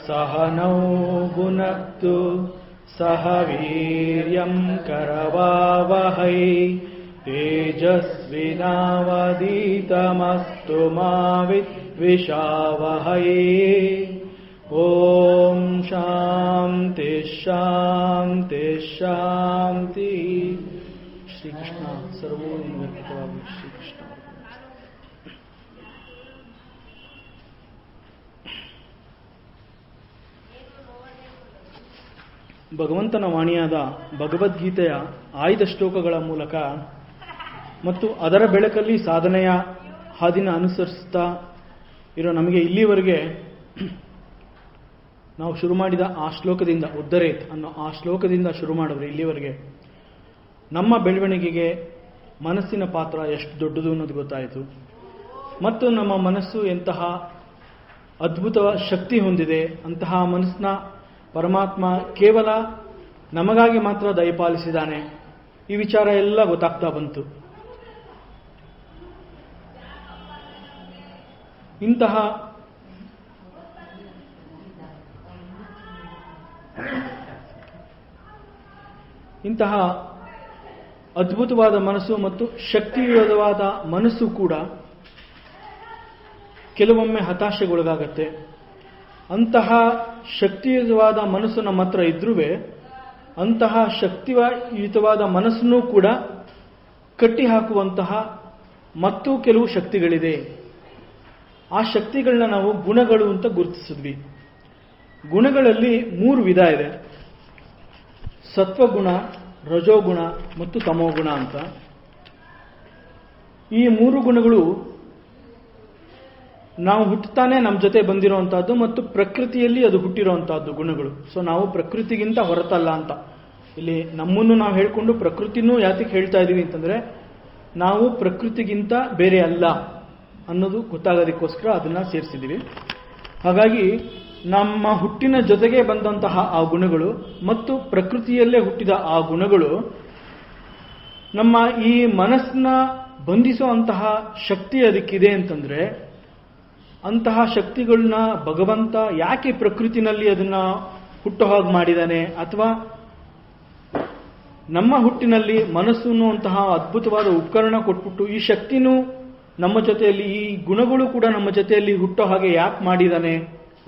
सहनौ भुनक्तु सह वीर्यं करवावहै तेजस्विनावधीतमस्तु मा विद्विषावहै। ओम शांति शांति शांति। श्री कृष्ण सर्वोन्नतवादी श्री कृष्ण। ಭಗವಂತನ ವಾಣಿಯಾದ ಭಗವದ್ಗೀತೆಯ ಆಯ್ದ ಶ್ಲೋಕಗಳ ಮೂಲಕ ಮತ್ತು ಅದರ ಬೆಳಕಲ್ಲಿ ಸಾಧನೆಯ ಹಾದಿನ ಅನುಸರಿಸ್ತಾ ಇರೋ ನಮಗೆ ಇಲ್ಲಿವರೆಗೆ ನಾವು ಶುರು ಮಾಡಿದ ಆ ಶ್ಲೋಕದಿಂದ ಉದ್ಧರೇತ್ ಅನ್ನೋ ಆ ಶ್ಲೋಕದಿಂದ ಶುರು ಮಾಡಿದ್ರೆ ಇಲ್ಲಿವರೆಗೆ ನಮ್ಮ ಬೆಳವಣಿಗೆಗೆ ಮನಸ್ಸಿನ ಪಾತ್ರ ಎಷ್ಟು ದೊಡ್ಡದು ಅನ್ನೋದು ಗೊತ್ತಾಯಿತು. ಮತ್ತು ನಮ್ಮ ಮನಸ್ಸು ಎಂತಹ ಅದ್ಭುತ ಶಕ್ತಿ ಹೊಂದಿದೆ, ಅಂತಹ ಮನಸ್ಸನ್ನ ಪರಮಾತ್ಮ ಕೇವಲ ನಮಗಾಗಿ ಮಾತ್ರ ದಯಪಾಲಿಸಿದ್ದಾನೆ, ಈ ವಿಚಾರ ಎಲ್ಲ ಗೊತ್ತಾಗ್ತಾ ಬಂತು. ಇಂತಹ ಅದ್ಭುತವಾದ ಮನಸ್ಸು ಮತ್ತು ಶಕ್ತಿಯುತವಾದ ಮನಸ್ಸು ಕೂಡ ಕೆಲವೊಮ್ಮೆ ಹತಾಶೆಗೊಳಗಾಗತ್ತೆ. ಅಂತಹ ಶಕ್ತಿಯುತವಾದ ಮನಸ್ಸು ನಮ್ಮ ಹತ್ರ ಇದ್ರೂ ಅಂತಹ ಶಕ್ತಿಯುತವಾದ ಮನಸ್ಸನ್ನು ಕೂಡ ಕಟ್ಟಿ ಹಾಕುವಂತಹ ಮತ್ತು ಕೆಲವು ಶಕ್ತಿಗಳಿದೆ. ಆ ಶಕ್ತಿಗಳನ್ನ ನಾವು ಗುಣಗಳು ಅಂತ ಗುರುತಿಸಿದ್ವಿ. ಗುಣಗಳಲ್ಲಿ 3 ವಿಧ ಇದೆ: ಸತ್ವಗುಣ, ರಜೋಗುಣ ಮತ್ತು ತಮೋಗುಣ ಅಂತ. ಈ 3 ಗುಣಗಳು ನಾವು ಹುಟ್ಟುತ್ತಾನೆ ನಮ್ಮ ಜೊತೆ ಬಂದಿರುವಂತಹದ್ದು ಮತ್ತು ಪ್ರಕೃತಿಯಲ್ಲಿ ಅದು ಹುಟ್ಟಿರುವಂತಹದ್ದು ಗುಣಗಳು. ಸೊ ನಾವು ಪ್ರಕೃತಿಗಿಂತ ಹೊರತಲ್ಲ ಅಂತ ಇಲ್ಲಿ ನಮ್ಮನ್ನು ನಾವು ಹೇಳ್ಕೊಂಡು ಪ್ರಕೃತಿನೂ ಯಾತಕ್ಕೆ ಹೇಳ್ತಾ ಇದೀವಿ ಅಂತಂದ್ರೆ ನಾವು ಪ್ರಕೃತಿಗಿಂತ ಬೇರೆ ಅಲ್ಲ ಅನ್ನೋದು ಗೊತ್ತಾಗೋದಕ್ಕೋಸ್ಕರ ಅದನ್ನ ಸೇರಿಸಿದ್ದೀವಿ. ಹಾಗಾಗಿ ನಮ್ಮ ಹುಟ್ಟಿನ ಜೊತೆಗೆ ಬಂದಂತಹ ಆ ಗುಣಗಳು ಮತ್ತು ಪ್ರಕೃತಿಯಲ್ಲೇ ಹುಟ್ಟಿದ ಆ ಗುಣಗಳು ನಮ್ಮ ಈ ಮನಸ್ಸನ್ನ ಬಂಧಿಸುವಂತಹ ಶಕ್ತಿ ಅದಕ್ಕಿದೆ ಅಂತಂದ್ರೆ ಅಂತಹ ಶಕ್ತಿಗಳನ್ನ ಭಗವಂತ ಯಾಕೆ ಪ್ರಕೃತಿನಲ್ಲಿ ಅದನ್ನ ಹುಟ್ಟೋ ಹಾಗೆ ಮಾಡಿದಾನೆ, ಅಥವಾ ನಮ್ಮ ಹುಟ್ಟಿನಲ್ಲಿ ಮನಸ್ಸು ಅನ್ನುವಂತಹ ಅದ್ಭುತವಾದ ಉಪಕರಣ ಕೊಟ್ಬಿಟ್ಟು ಈ ಶಕ್ತಿನೂ ನಮ್ಮ ಜೊತೆಯಲ್ಲಿ, ಈ ಗುಣಗಳು ಕೂಡ ನಮ್ಮ ಜೊತೆಯಲ್ಲಿ ಹುಟ್ಟೋ ಹಾಗೆ ಯಾಕೆ ಮಾಡಿದಾನೆ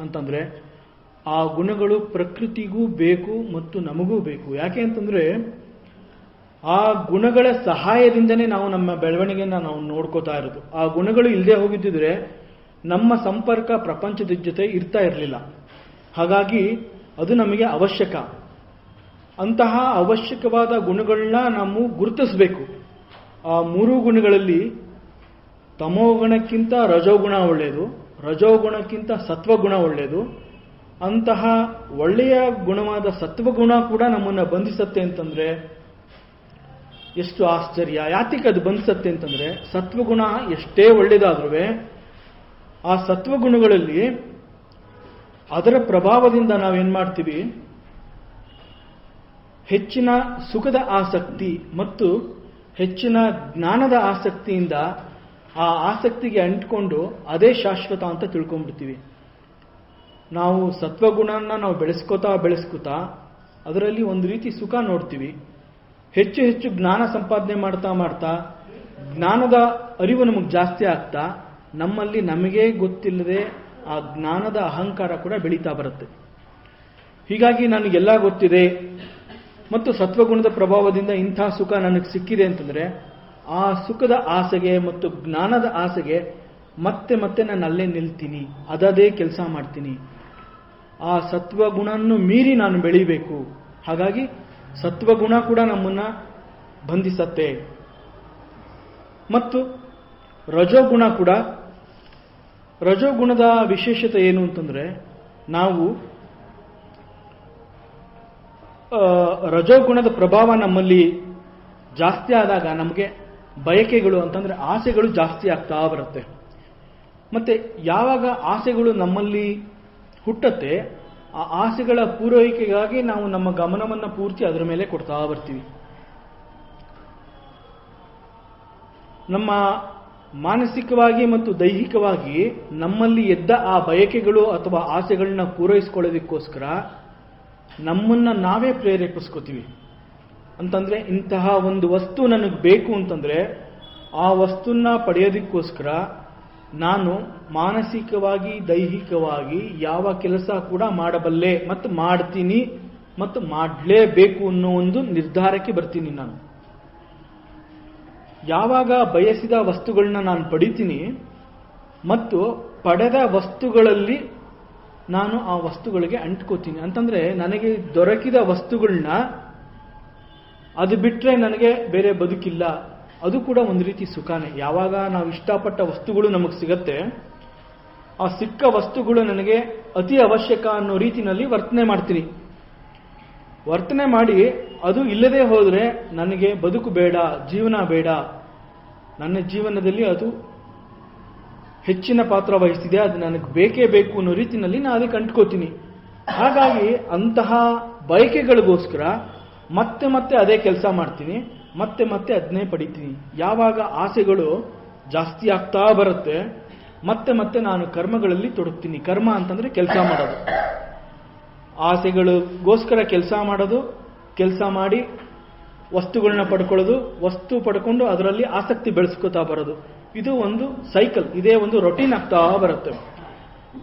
ಅಂತಂದ್ರೆ ಆ ಗುಣಗಳು ಪ್ರಕೃತಿಗೂ ಬೇಕು ಮತ್ತು ನಮಗೂ ಬೇಕು. ಯಾಕೆ ಅಂತಂದ್ರೆ ಆ ಗುಣಗಳ ಸಹಾಯದಿಂದನೇ ನಾವು ನಮ್ಮ ಬೆಳವಣಿಗೆನ ನಾವು ನೋಡ್ಕೋತಾ ಇರೋದು. ಆ ಗುಣಗಳು ಇಲ್ಲದೆ ಹೋಗಿದ್ದಿದ್ರೆ ನಮ್ಮ ಸಂಪರ್ಕ ಪ್ರಪಂಚದ ಜೊತೆ ಇರ್ತಾ ಇರಲಿಲ್ಲ. ಹಾಗಾಗಿ ಅದು ನಮಗೆ ಅವಶ್ಯಕ. ಅಂತಹ ಅವಶ್ಯಕವಾದ ಗುಣಗಳನ್ನ ನಾವು ಗುರುತಿಸಬೇಕು. ಆ 3 ಗುಣಗಳಲ್ಲಿ ತಮೋಗುಣಕ್ಕಿಂತ ರಜೋಗುಣ ಒಳ್ಳೆಯದು, ರಜೋಗುಣಕ್ಕಿಂತ ಸತ್ವಗುಣ ಒಳ್ಳೆಯದು. ಅಂತಹ ಒಳ್ಳೆಯ ಗುಣವಾದ ಸತ್ವಗುಣ ಕೂಡ ನಮ್ಮನ್ನ ಬಂಧಿಸುತ್ತೆ ಅಂತಂದ್ರೆ ಎಷ್ಟು ಆಶ್ಚರ್ಯ. ಯಾತಕ್ಕೆ ಅದು ಬಂಧಿಸುತ್ತೆ ಅಂತಂದ್ರೆ ಸತ್ವಗುಣ ಎಷ್ಟೇ ಒಳ್ಳೆಯದಾದ್ರೂ ಆ ಸತ್ವಗುಣಗಳಲ್ಲಿ ಅದರ ಪ್ರಭಾವದಿಂದ ನಾವೇನ್ ಮಾಡ್ತೀವಿ, ಹೆಚ್ಚಿನ ಸುಖದ ಆಸಕ್ತಿ ಮತ್ತು ಹೆಚ್ಚಿನ ಜ್ಞಾನದ ಆಸಕ್ತಿಯಿಂದ ಆ ಆಸಕ್ತಿಗೆ ಅಂಟ್ಕೊಂಡು ಅದೇ ಶಾಶ್ವತ ಅಂತ ತಿಳ್ಕೊಂಡ್ಬಿಡ್ತೀವಿ. ನಾವು ಸತ್ವಗುಣನ ನಾವು ಬೆಳೆಸ್ಕೋತಾ ಅದರಲ್ಲಿ ಒಂದು ರೀತಿ ಸುಖ ನೋಡ್ತೀವಿ. ಹೆಚ್ಚು ಹೆಚ್ಚು ಜ್ಞಾನ ಸಂಪಾದನೆ ಮಾಡ್ತಾ ಜ್ಞಾನದ ಅರಿವು ನಮಗೆ ಜಾಸ್ತಿ ಆಗ್ತಾ ನಮ್ಮಲ್ಲಿ ನಮಗೇ ಗೊತ್ತಿಲ್ಲದೆ ಆ ಜ್ಞಾನದ ಅಹಂಕಾರ ಕೂಡ ಬೆಳೀತಾ ಬರುತ್ತೆ. ಹೀಗಾಗಿ ನನಗೆಲ್ಲ ಗೊತ್ತಿದೆ ಮತ್ತು ಸತ್ವಗುಣದ ಪ್ರಭಾವದಿಂದ ಇಂಥ ಸುಖ ನನಗೆ ಸಿಕ್ಕಿದೆ ಅಂತಂದ್ರೆ ಆ ಸುಖದ ಆಸೆಗೆ ಮತ್ತು ಜ್ಞಾನದ ಆಸೆಗೆ ಮತ್ತೆ ಮತ್ತೆ ನಾನು ಅಲ್ಲೇ ನಿಲ್ತೀನಿ, ಅದೇ ಕೆಲಸ ಮಾಡ್ತೀನಿ. ಆ ಸತ್ವಗುಣನ್ನು ಮೀರಿ ನಾನು ಬೆಳಿಬೇಕು. ಹಾಗಾಗಿ ಸತ್ವಗುಣ ಕೂಡ ನಮ್ಮನ್ನ ಬಂಧಿಸತ್ತೆ. ಮತ್ತು ರಜೋಗುಣ ಕೂಡ, ರಜೋಗುಣದ ವಿಶೇಷತೆ ಏನು ಅಂತಂದ್ರೆ ನಾವು ರಜೋಗುಣದ ಪ್ರಭಾವ ನಮ್ಮಲ್ಲಿ ಜಾಸ್ತಿ ಆದಾಗ ನಮಗೆ ಬಯಕೆಗಳು ಅಂತಂದ್ರೆ ಆಸೆಗಳು ಜಾಸ್ತಿ ಆಗ್ತಾ ಬರುತ್ತೆ. ಮತ್ತೆ ಯಾವಾಗ ಆಸೆಗಳು ನಮ್ಮಲ್ಲಿ ಹುಟ್ಟತ್ತೆ ಆ ಆಸೆಗಳ ಪೂರೈಕೆಗಾಗಿ ನಾವು ನಮ್ಮ ಗಮನವನ್ನು ಪೂರ್ತಿ ಅದರ ಮೇಲೆ ಕೊಡ್ತಾ ಬರ್ತೀವಿ. ನಮ್ಮ ಮಾನಸಿಕವಾಗಿ ಮತ್ತು ದೈಹಿಕವಾಗಿ ನಮ್ಮಲ್ಲಿ ಎದ್ದ ಆ ಬಯಕೆಗಳು ಅಥವಾ ಆಸೆಗಳನ್ನ ಪೂರೈಸ್ಕೊಳ್ಳೋದಕ್ಕೋಸ್ಕರ ನಮ್ಮನ್ನ ನಾವೇ ಪ್ರೇರೇಪಿಸ್ಕೋತೀವಿ. ಅಂತಂದ್ರೆ ಇಂತಹ ಒಂದು ವಸ್ತು ನನಗೆ ಬೇಕು ಅಂತಂದ್ರೆ ಆ ವಸ್ತುನ ಪಡೆಯೋದಕ್ಕೋಸ್ಕರ ನಾನು ಮಾನಸಿಕವಾಗಿ ದೈಹಿಕವಾಗಿ ಯಾವ ಕೆಲಸ ಕೂಡ ಮಾಡಬಲ್ಲೆ ಮತ್ತು ಮಾಡ್ತೀನಿ ಮತ್ತು ಮಾಡಲೇಬೇಕು ಅನ್ನೋ ಒಂದು ನಿರ್ಧಾರಕ್ಕೆ ಬರ್ತೀನಿ. ನಾನು ಯಾವಾಗ ಬಯಸಿದ ವಸ್ತುಗಳನ್ನ ನಾನು ಪಡಿತೀನಿ ಮತ್ತು ಪಡೆದ ವಸ್ತುಗಳಲ್ಲಿ ನಾನು ಆ ವಸ್ತುಗಳಿಗೆ ಅಂಟ್ಕೋತೀನಿ. ಅಂತಂದ್ರೆ ನನಗೆ ದೊರಕಿದ ವಸ್ತುಗಳನ್ನ ಅದು ಬಿಟ್ರೆ ನನಗೆ ಬೇರೆ ಬದುಕಿಲ್ಲ, ಅದು ಕೂಡ ಒಂದು ರೀತಿ ಸುಖಾನೆ. ಯಾವಾಗ ನಾವು ಇಷ್ಟಪಟ್ಟ ವಸ್ತುಗಳು ನಮಗೆ ಸಿಗತ್ತೆ, ಆ ಸಿಕ್ಕ ವಸ್ತುಗಳು ನನಗೆ ಅತಿ ಅವಶ್ಯಕ ಅನ್ನೋ ರೀತಿನಲ್ಲಿ ವರ್ತನೆ ಮಾಡ್ತೀನಿ. ವರ್ತನೆ ಮಾಡಿ ಅದು ಇಲ್ಲದೆ ಹೋದರೆ ನನಗೆ ಬದುಕು ಬೇಡ, ಜೀವನ ಬೇಡ, ನನ್ನ ಜೀವನದಲ್ಲಿ ಅದು ಹೆಚ್ಚಿನ ಪಾತ್ರ ವಹಿಸಿದೆ, ಅದು ನನಗೆ ಬೇಕೇ ಬೇಕು ಅನ್ನೋ ರೀತಿಯಲ್ಲಿ ನಾನು ಅದಕ್ಕೆ ಅಂಟ್ಕೋತೀನಿ. ಹಾಗಾಗಿ ಅಂತಹ ಬಯಕೆಗಳಿಗೋಸ್ಕರ ಮತ್ತೆ ಮತ್ತೆ ಅದೇ ಕೆಲಸ ಮಾಡ್ತೀನಿ, ಮತ್ತೆ ಮತ್ತೆ ಅದನ್ನೇ ಪಡಿತೀನಿ. ಯಾವಾಗ ಆಸೆಗಳು ಜಾಸ್ತಿ ಆಗ್ತಾ ಬರುತ್ತೆ ಮತ್ತೆ ಮತ್ತೆ ನಾನು ಕರ್ಮಗಳಲ್ಲಿ ತೊಡಗ್ತೀನಿ. ಕರ್ಮ ಅಂತಂದ್ರೆ ಕೆಲಸ ಮಾಡೋದು, ಆಸೆಗಳಿಗೋಸ್ಕರ ಕೆಲಸ ಮಾಡೋದು, ಕೆಲಸ ಮಾಡಿ ವಸ್ತುಗಳನ್ನ ಪಡ್ಕೊಳ್ಳೋದು, ವಸ್ತು ಪಡ್ಕೊಂಡು ಅದರಲ್ಲಿ ಆಸಕ್ತಿ ಬೆಳೆಸ್ಕೋತಾ ಬರೋದು. ಇದು ಒಂದು ಸೈಕಲ್, ಇದೇ ಒಂದು ರೊಟೀನ್ ಆಗ್ತಾ ಬರುತ್ತೆ.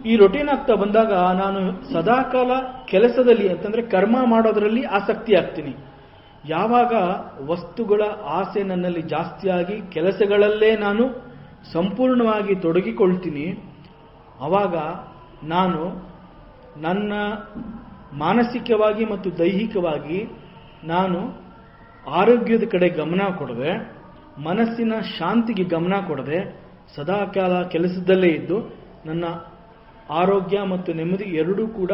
ಈ ರೊಟೀನ್ ಆಗ್ತಾ ಬಂದಾಗ ನಾನು ಸದಾಕಾಲ ಕೆಲಸದಲ್ಲಿ ಅಂತಂದ್ರೆ ಕರ್ಮ ಮಾಡೋದರಲ್ಲಿ ಆಸಕ್ತಿ ಆಗ್ತೀನಿ. ಯಾವಾಗ ವಸ್ತುಗಳ ಆಸೆ ನನ್ನಲ್ಲಿ ಜಾಸ್ತಿಯಾಗಿ ಕೆಲಸಗಳಲ್ಲೇ ನಾನು ಸಂಪೂರ್ಣವಾಗಿ ತೊಡಗಿಕೊಳ್ತೀನಿ, ಆವಾಗ ನಾನು ನನ್ನ ಮಾನಸಿಕವಾಗಿ ಮತ್ತು ದೈಹಿಕವಾಗಿ ನಾನು ಆರೋಗ್ಯದ ಕಡೆ ಗಮನ ಕೊಡದೆ, ಮನಸ್ಸಿನ ಶಾಂತಿಗೆ ಗಮನ ಕೊಡದೆ, ಸದಾಕಾಲ ಕೆಲಸದಲ್ಲೇ ಇದ್ದು ನನ್ನ ಆರೋಗ್ಯ ಮತ್ತು ನೆಮ್ಮದಿ ಎರಡೂ ಕೂಡ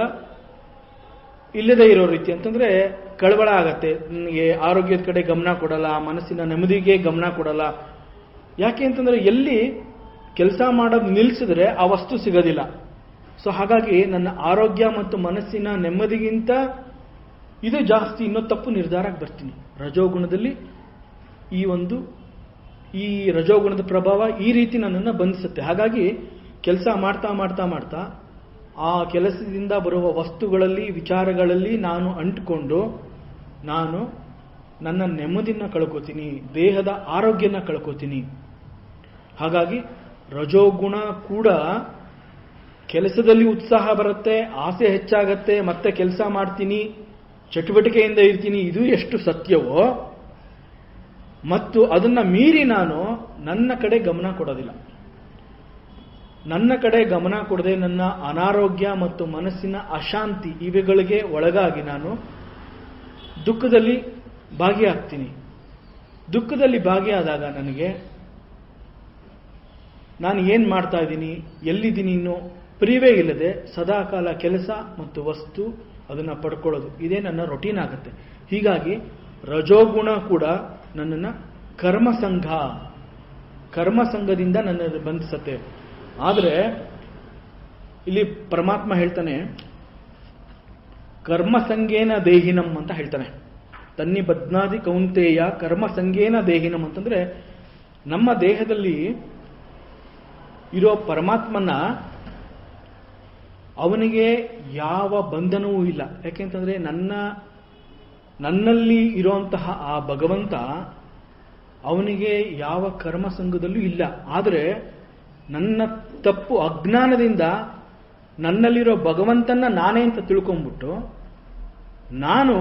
ಇಲ್ಲದೆ ಇರೋ ರೀತಿ ಅಂತಂದ್ರೆ ಕಳವಳ ಆಗತ್ತೆ. ನನಗೆ ಆರೋಗ್ಯದ ಕಡೆ ಗಮನ ಕೊಡಲ್ಲ, ಮನಸ್ಸಿನ ನೆಮ್ಮದಿಗೆ ಗಮನ ಕೊಡಲ್ಲ. ಯಾಕೆ ಅಂತಂದ್ರೆ ಎಲ್ಲಿ ಕೆಲಸ ಮಾಡೋದು ನಿಲ್ಲಿಸಿದ್ರೆ ಆ ವಸ್ತು ಸಿಗೋದಿಲ್ಲ. ಸೊ ಹಾಗಾಗಿ ನನ್ನ ಆರೋಗ್ಯ ಮತ್ತು ಮನಸ್ಸಿನ ನೆಮ್ಮದಿಗಿಂತ ಇದು ಜಾಸ್ತಿ, ಇನ್ನೂ ತಪ್ಪು ನಿರ್ಧಾರಕ್ಕೆ ಬರ್ತೀನಿ. ರಜೋಗುಣದಲ್ಲಿ ಈ ರಜೋಗುಣದ ಪ್ರಭಾವ ಈ ರೀತಿ ನನ್ನನ್ನು ಬಂಧಿಸುತ್ತೆ. ಹಾಗಾಗಿ ಕೆಲಸ ಮಾಡ್ತಾ ಮಾಡ್ತಾ ಮಾಡ್ತಾ ಆ ಕೆಲಸದಿಂದ ಬರುವ ವಸ್ತುಗಳಲ್ಲಿ, ವಿಚಾರಗಳಲ್ಲಿ ನಾನು ಅಂಟಿಕೊಂಡು ನಾನು ನನ್ನ ನೆಮ್ಮದಿನ ಕಳ್ಕೋತೀನಿ, ದೇಹದ ಆರೋಗ್ಯನ ಕಳ್ಕೋತೀನಿ. ಹಾಗಾಗಿ ರಜೋಗುಣ ಕೂಡ ಕೆಲಸದಲ್ಲಿ ಉತ್ಸಾಹ ಬರುತ್ತೆ, ಆಸೆ ಹೆಚ್ಚಾಗತ್ತೆ, ಮತ್ತೆ ಕೆಲಸ ಮಾಡ್ತೀನಿ, ಚಟುವಟಿಕೆಯಿಂದ ಇರ್ತೀನಿ. ಇದು ಎಷ್ಟು ಸತ್ಯವೋ, ಮತ್ತು ಅದನ್ನ ಮೀರಿ ನಾನು ನನ್ನ ಕಡೆ ಗಮನ ಕೊಡೋದಿಲ್ಲ. ನನ್ನ ಕಡೆ ಗಮನ ಕೊಡದೆ ನನ್ನ ಅನಾರೋಗ್ಯ ಮತ್ತು ಮನಸ್ಸಿನ ಅಶಾಂತಿ ಇವುಗಳಿಗೆ ಒಳಗಾಗಿ ನಾನು ದುಃಖದಲ್ಲಿ ಭಾಗಿಯಾಗ್ತೀನಿ. ದುಃಖದಲ್ಲಿ ಭಾಗಿಯಾದಾಗ ನನಗೆ ನಾನು ಏನು ಮಾಡ್ತಾ ಇದ್ದೀನಿ, ಎಲ್ಲಿದ್ದೀನಿ ಇನ್ನೂ ಪ್ರಿಯವೇ ಇಲ್ಲದೆ ಸದಾಕಾಲ ಕೆಲಸ ಮತ್ತು ವಸ್ತು ಅದನ್ನು ಪಡ್ಕೊಳ್ಳೋದು, ಇದೇ ನನ್ನ ರೊಟೀನ್ ಆಗುತ್ತೆ. ಹೀಗಾಗಿ ರಜೋಗುಣ ಕೂಡ ನನ್ನನ್ನು ಕರ್ಮಸಂಘದಿಂದ ನನ್ನನ್ನು ಬಂಧಿಸುತ್ತೆ. ಆದರೆ ಇಲ್ಲಿ ಪರಮಾತ್ಮ ಹೇಳ್ತಾನೆ, ಕರ್ಮಸಂಗೇನ ದೇಹಿನಂ ಅಂತ ಹೇಳ್ತಾನೆ. ತನ್ನಿ ಬದ್ನಾದಿ ಕೌಂತೆಯ ಕರ್ಮಸಂಗೇನ ದೇಹಿನಂ ಅಂತಂದ್ರೆ ನಮ್ಮ ದೇಹದಲ್ಲಿ ಇರೋ ಪರಮಾತ್ಮನ ಅವನಿಗೆ ಯಾವ ಬಂಧನವೂ ಇಲ್ಲ. ಯಾಕೆಂತಂದ್ರೆ ನನ್ನಲ್ಲಿ ಇರುವಂತಹ ಆ ಭಗವಂತ ಅವನಿಗೆ ಯಾವ ಕರ್ಮಸಂಗದಲ್ಲೂ ಇಲ್ಲ. ಆದರೆ ನನ್ನ ತಪ್ಪು ಅಜ್ಞಾನದಿಂದ ನನ್ನಲ್ಲಿರೋ ಭಗವಂತನ ನಾನೇ ಅಂತ ತಿಳ್ಕೊಂಡ್ಬಿಟ್ಟು ನಾನು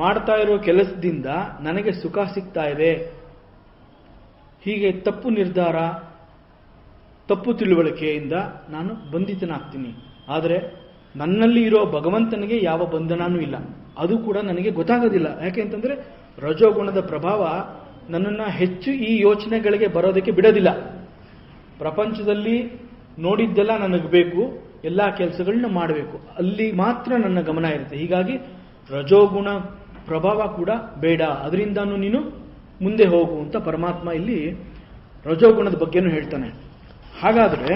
ಮಾಡ್ತಾ ಇರೋ ಕೆಲಸದಿಂದ ನನಗೆ ಸುಖ ಸಿಗ್ತಾ ಇದೆ, ಹೀಗೆ ತಪ್ಪು ನಿರ್ಧಾರ, ತಪ್ಪು ತಿಳುವಳಿಕೆಯಿಂದ ನಾನು ಬಂಧಿತನಾಗ್ತೀನಿ. ಆದರೆ ನನ್ನಲ್ಲಿ ಇರೋ ಭಗವಂತನಿಗೆ ಯಾವ ಬಂಧನನೂ ಇಲ್ಲ, ಅದು ಕೂಡ ನನಗೆ ಗೊತ್ತಾಗೋದಿಲ್ಲ. ಯಾಕೆಂತಂದ್ರೆ ರಜೋಗುಣದ ಪ್ರಭಾವ ನನ್ನನ್ನು ಹೆಚ್ಚು ಈ ಯೋಚನೆಗಳಿಗೆ ಬರೋದಕ್ಕೆ ಬಿಡೋದಿಲ್ಲ. ಪ್ರಪಂಚದಲ್ಲಿ ನೋಡಿದ್ದೆಲ್ಲ ನನಗೆ ಬೇಕು, ಎಲ್ಲ ಕೆಲಸಗಳನ್ನ ಮಾಡಬೇಕು, ಅಲ್ಲಿ ಮಾತ್ರ ನನ್ನ ಗಮನ ಇರುತ್ತೆ. ಹೀಗಾಗಿ ರಜೋಗುಣ ಪ್ರಭಾವ ಕೂಡ ಬೇಡ, ಅದರಿಂದಾನು ನೀನು ಮುಂದೆ ಹೋಗು ಅಂತ ಪರಮಾತ್ಮ ಇಲ್ಲಿ ರಜೋಗುಣದ ಬಗ್ಗೆನೂ ಹೇಳ್ತಾನೆ. ಹಾಗಾದ್ರೆ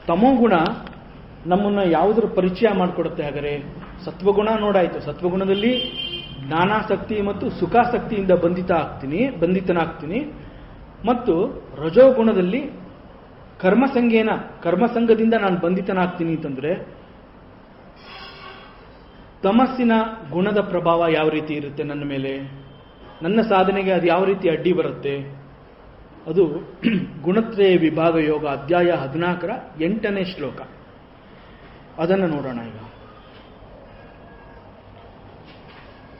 ತಮೋಗುಣ ನಮ್ಮನ್ನ ಯಾವುದರ ಪರಿಚಯ ಮಾಡಿಕೊಡುತ್ತೆ? ಹಾಗಾದರೆ ಸತ್ವಗುಣ ನೋಡಾಯಿತು. ಸತ್ವಗುಣದಲ್ಲಿ ಜ್ಞಾನಾಸಕ್ತಿ ಮತ್ತು ಸುಖಾಸಕ್ತಿಯಿಂದ ಬಂಧಿತನಾಗ್ತೀನಿ. ಮತ್ತು ರಜೋಗುಣದಲ್ಲಿ ಕರ್ಮಸಂಗದಿಂದ ನಾನು ಬಂಧಿತನಾಗ್ತೀನಿ ಅಂತಂದ್ರೆ ತಮಸ್ಸಿನ ಗುಣದ ಪ್ರಭಾವ ಯಾವ ರೀತಿ ಇರುತ್ತೆ ನನ್ನ ಮೇಲೆ, ನನ್ನ ಸಾಧನೆಗೆ ಅದು ಯಾವ ರೀತಿ ಅಡ್ಡಿ ಬರುತ್ತೆ? ಅದು ಗುಣತ್ರಯ ವಿಭಾಗ ಯೋಗ ಅಧ್ಯಾಯ 14ರ 8ನೇ ಶ್ಲೋಕ. ಅದನ್ನು ನೋಡೋಣ ಈಗ.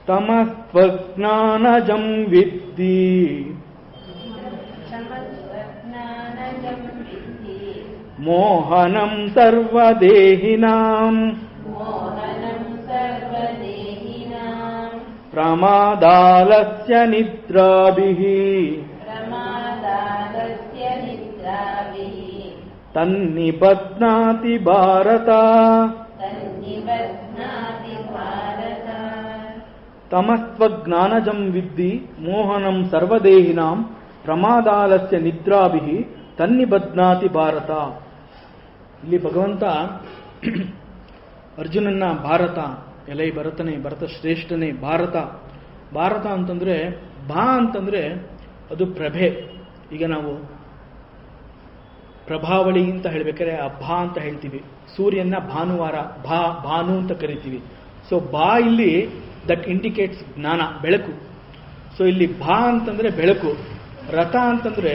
ತಮಸ್ತ್ವಜ್ಞಾನಜಂ ವಿದ್ಧಿ ಮೋಹನಂ ಸರ್ವದೇಹಿನಾಂ ಪ್ರಮಾದಾಲಸ್ಯ ನಿದ್ರಾಭಿಃ ತನ್ನಿಬಧ್ನಾತಿ ಭಾರತ. ತಮಸ್ತ್ವಜ್ಞಾನಜಂ ವಿದ್ಧಿ ಮೋಹನಂ ಸರ್ವದೇಹಿನಾಂ ಪ್ರಮಾದಾಲಸ್ಯ ನಿದ್ರಾಭಿಃ ತನ್ನಿಬಧ್ನಾತಿ ಭಾರತ. ಇಲ್ಲಿ ಭಗವಂತ ಅರ್ಜುನನ್ನ ಭಾರತ, ಎಲೈ ಭರತನೇ, ಭರತ ಶ್ರೇಷ್ಠನೇ, ಭಾರತ ಅಂತಂದ್ರೆ ಅಂತಂದ್ರೆ ಅದು ಪ್ರಭೆ. ಈಗ ನಾವು ಪ್ರಭಾವಳಿ ಅಂತ ಹೇಳ್ಬೇಕಾದ್ರೆ ಭಾ ಅಂತ ಹೇಳ್ತೀವಿ. ಸೂರ್ಯನ ಭಾನುವಾರ, ಭಾನು ಅಂತ ಕರಿತೀವಿ. ಸೊ ಇಲ್ಲಿ ದಟ್ ಇಂಡಿಕೇಟ್ಸ್ ಜ್ಞಾನ, ಬೆಳಕು. ಸೊ ಇಲ್ಲಿ ಅಂತಂದ್ರೆ ಬೆಳಕು, ರಥ ಅಂತಂದ್ರೆ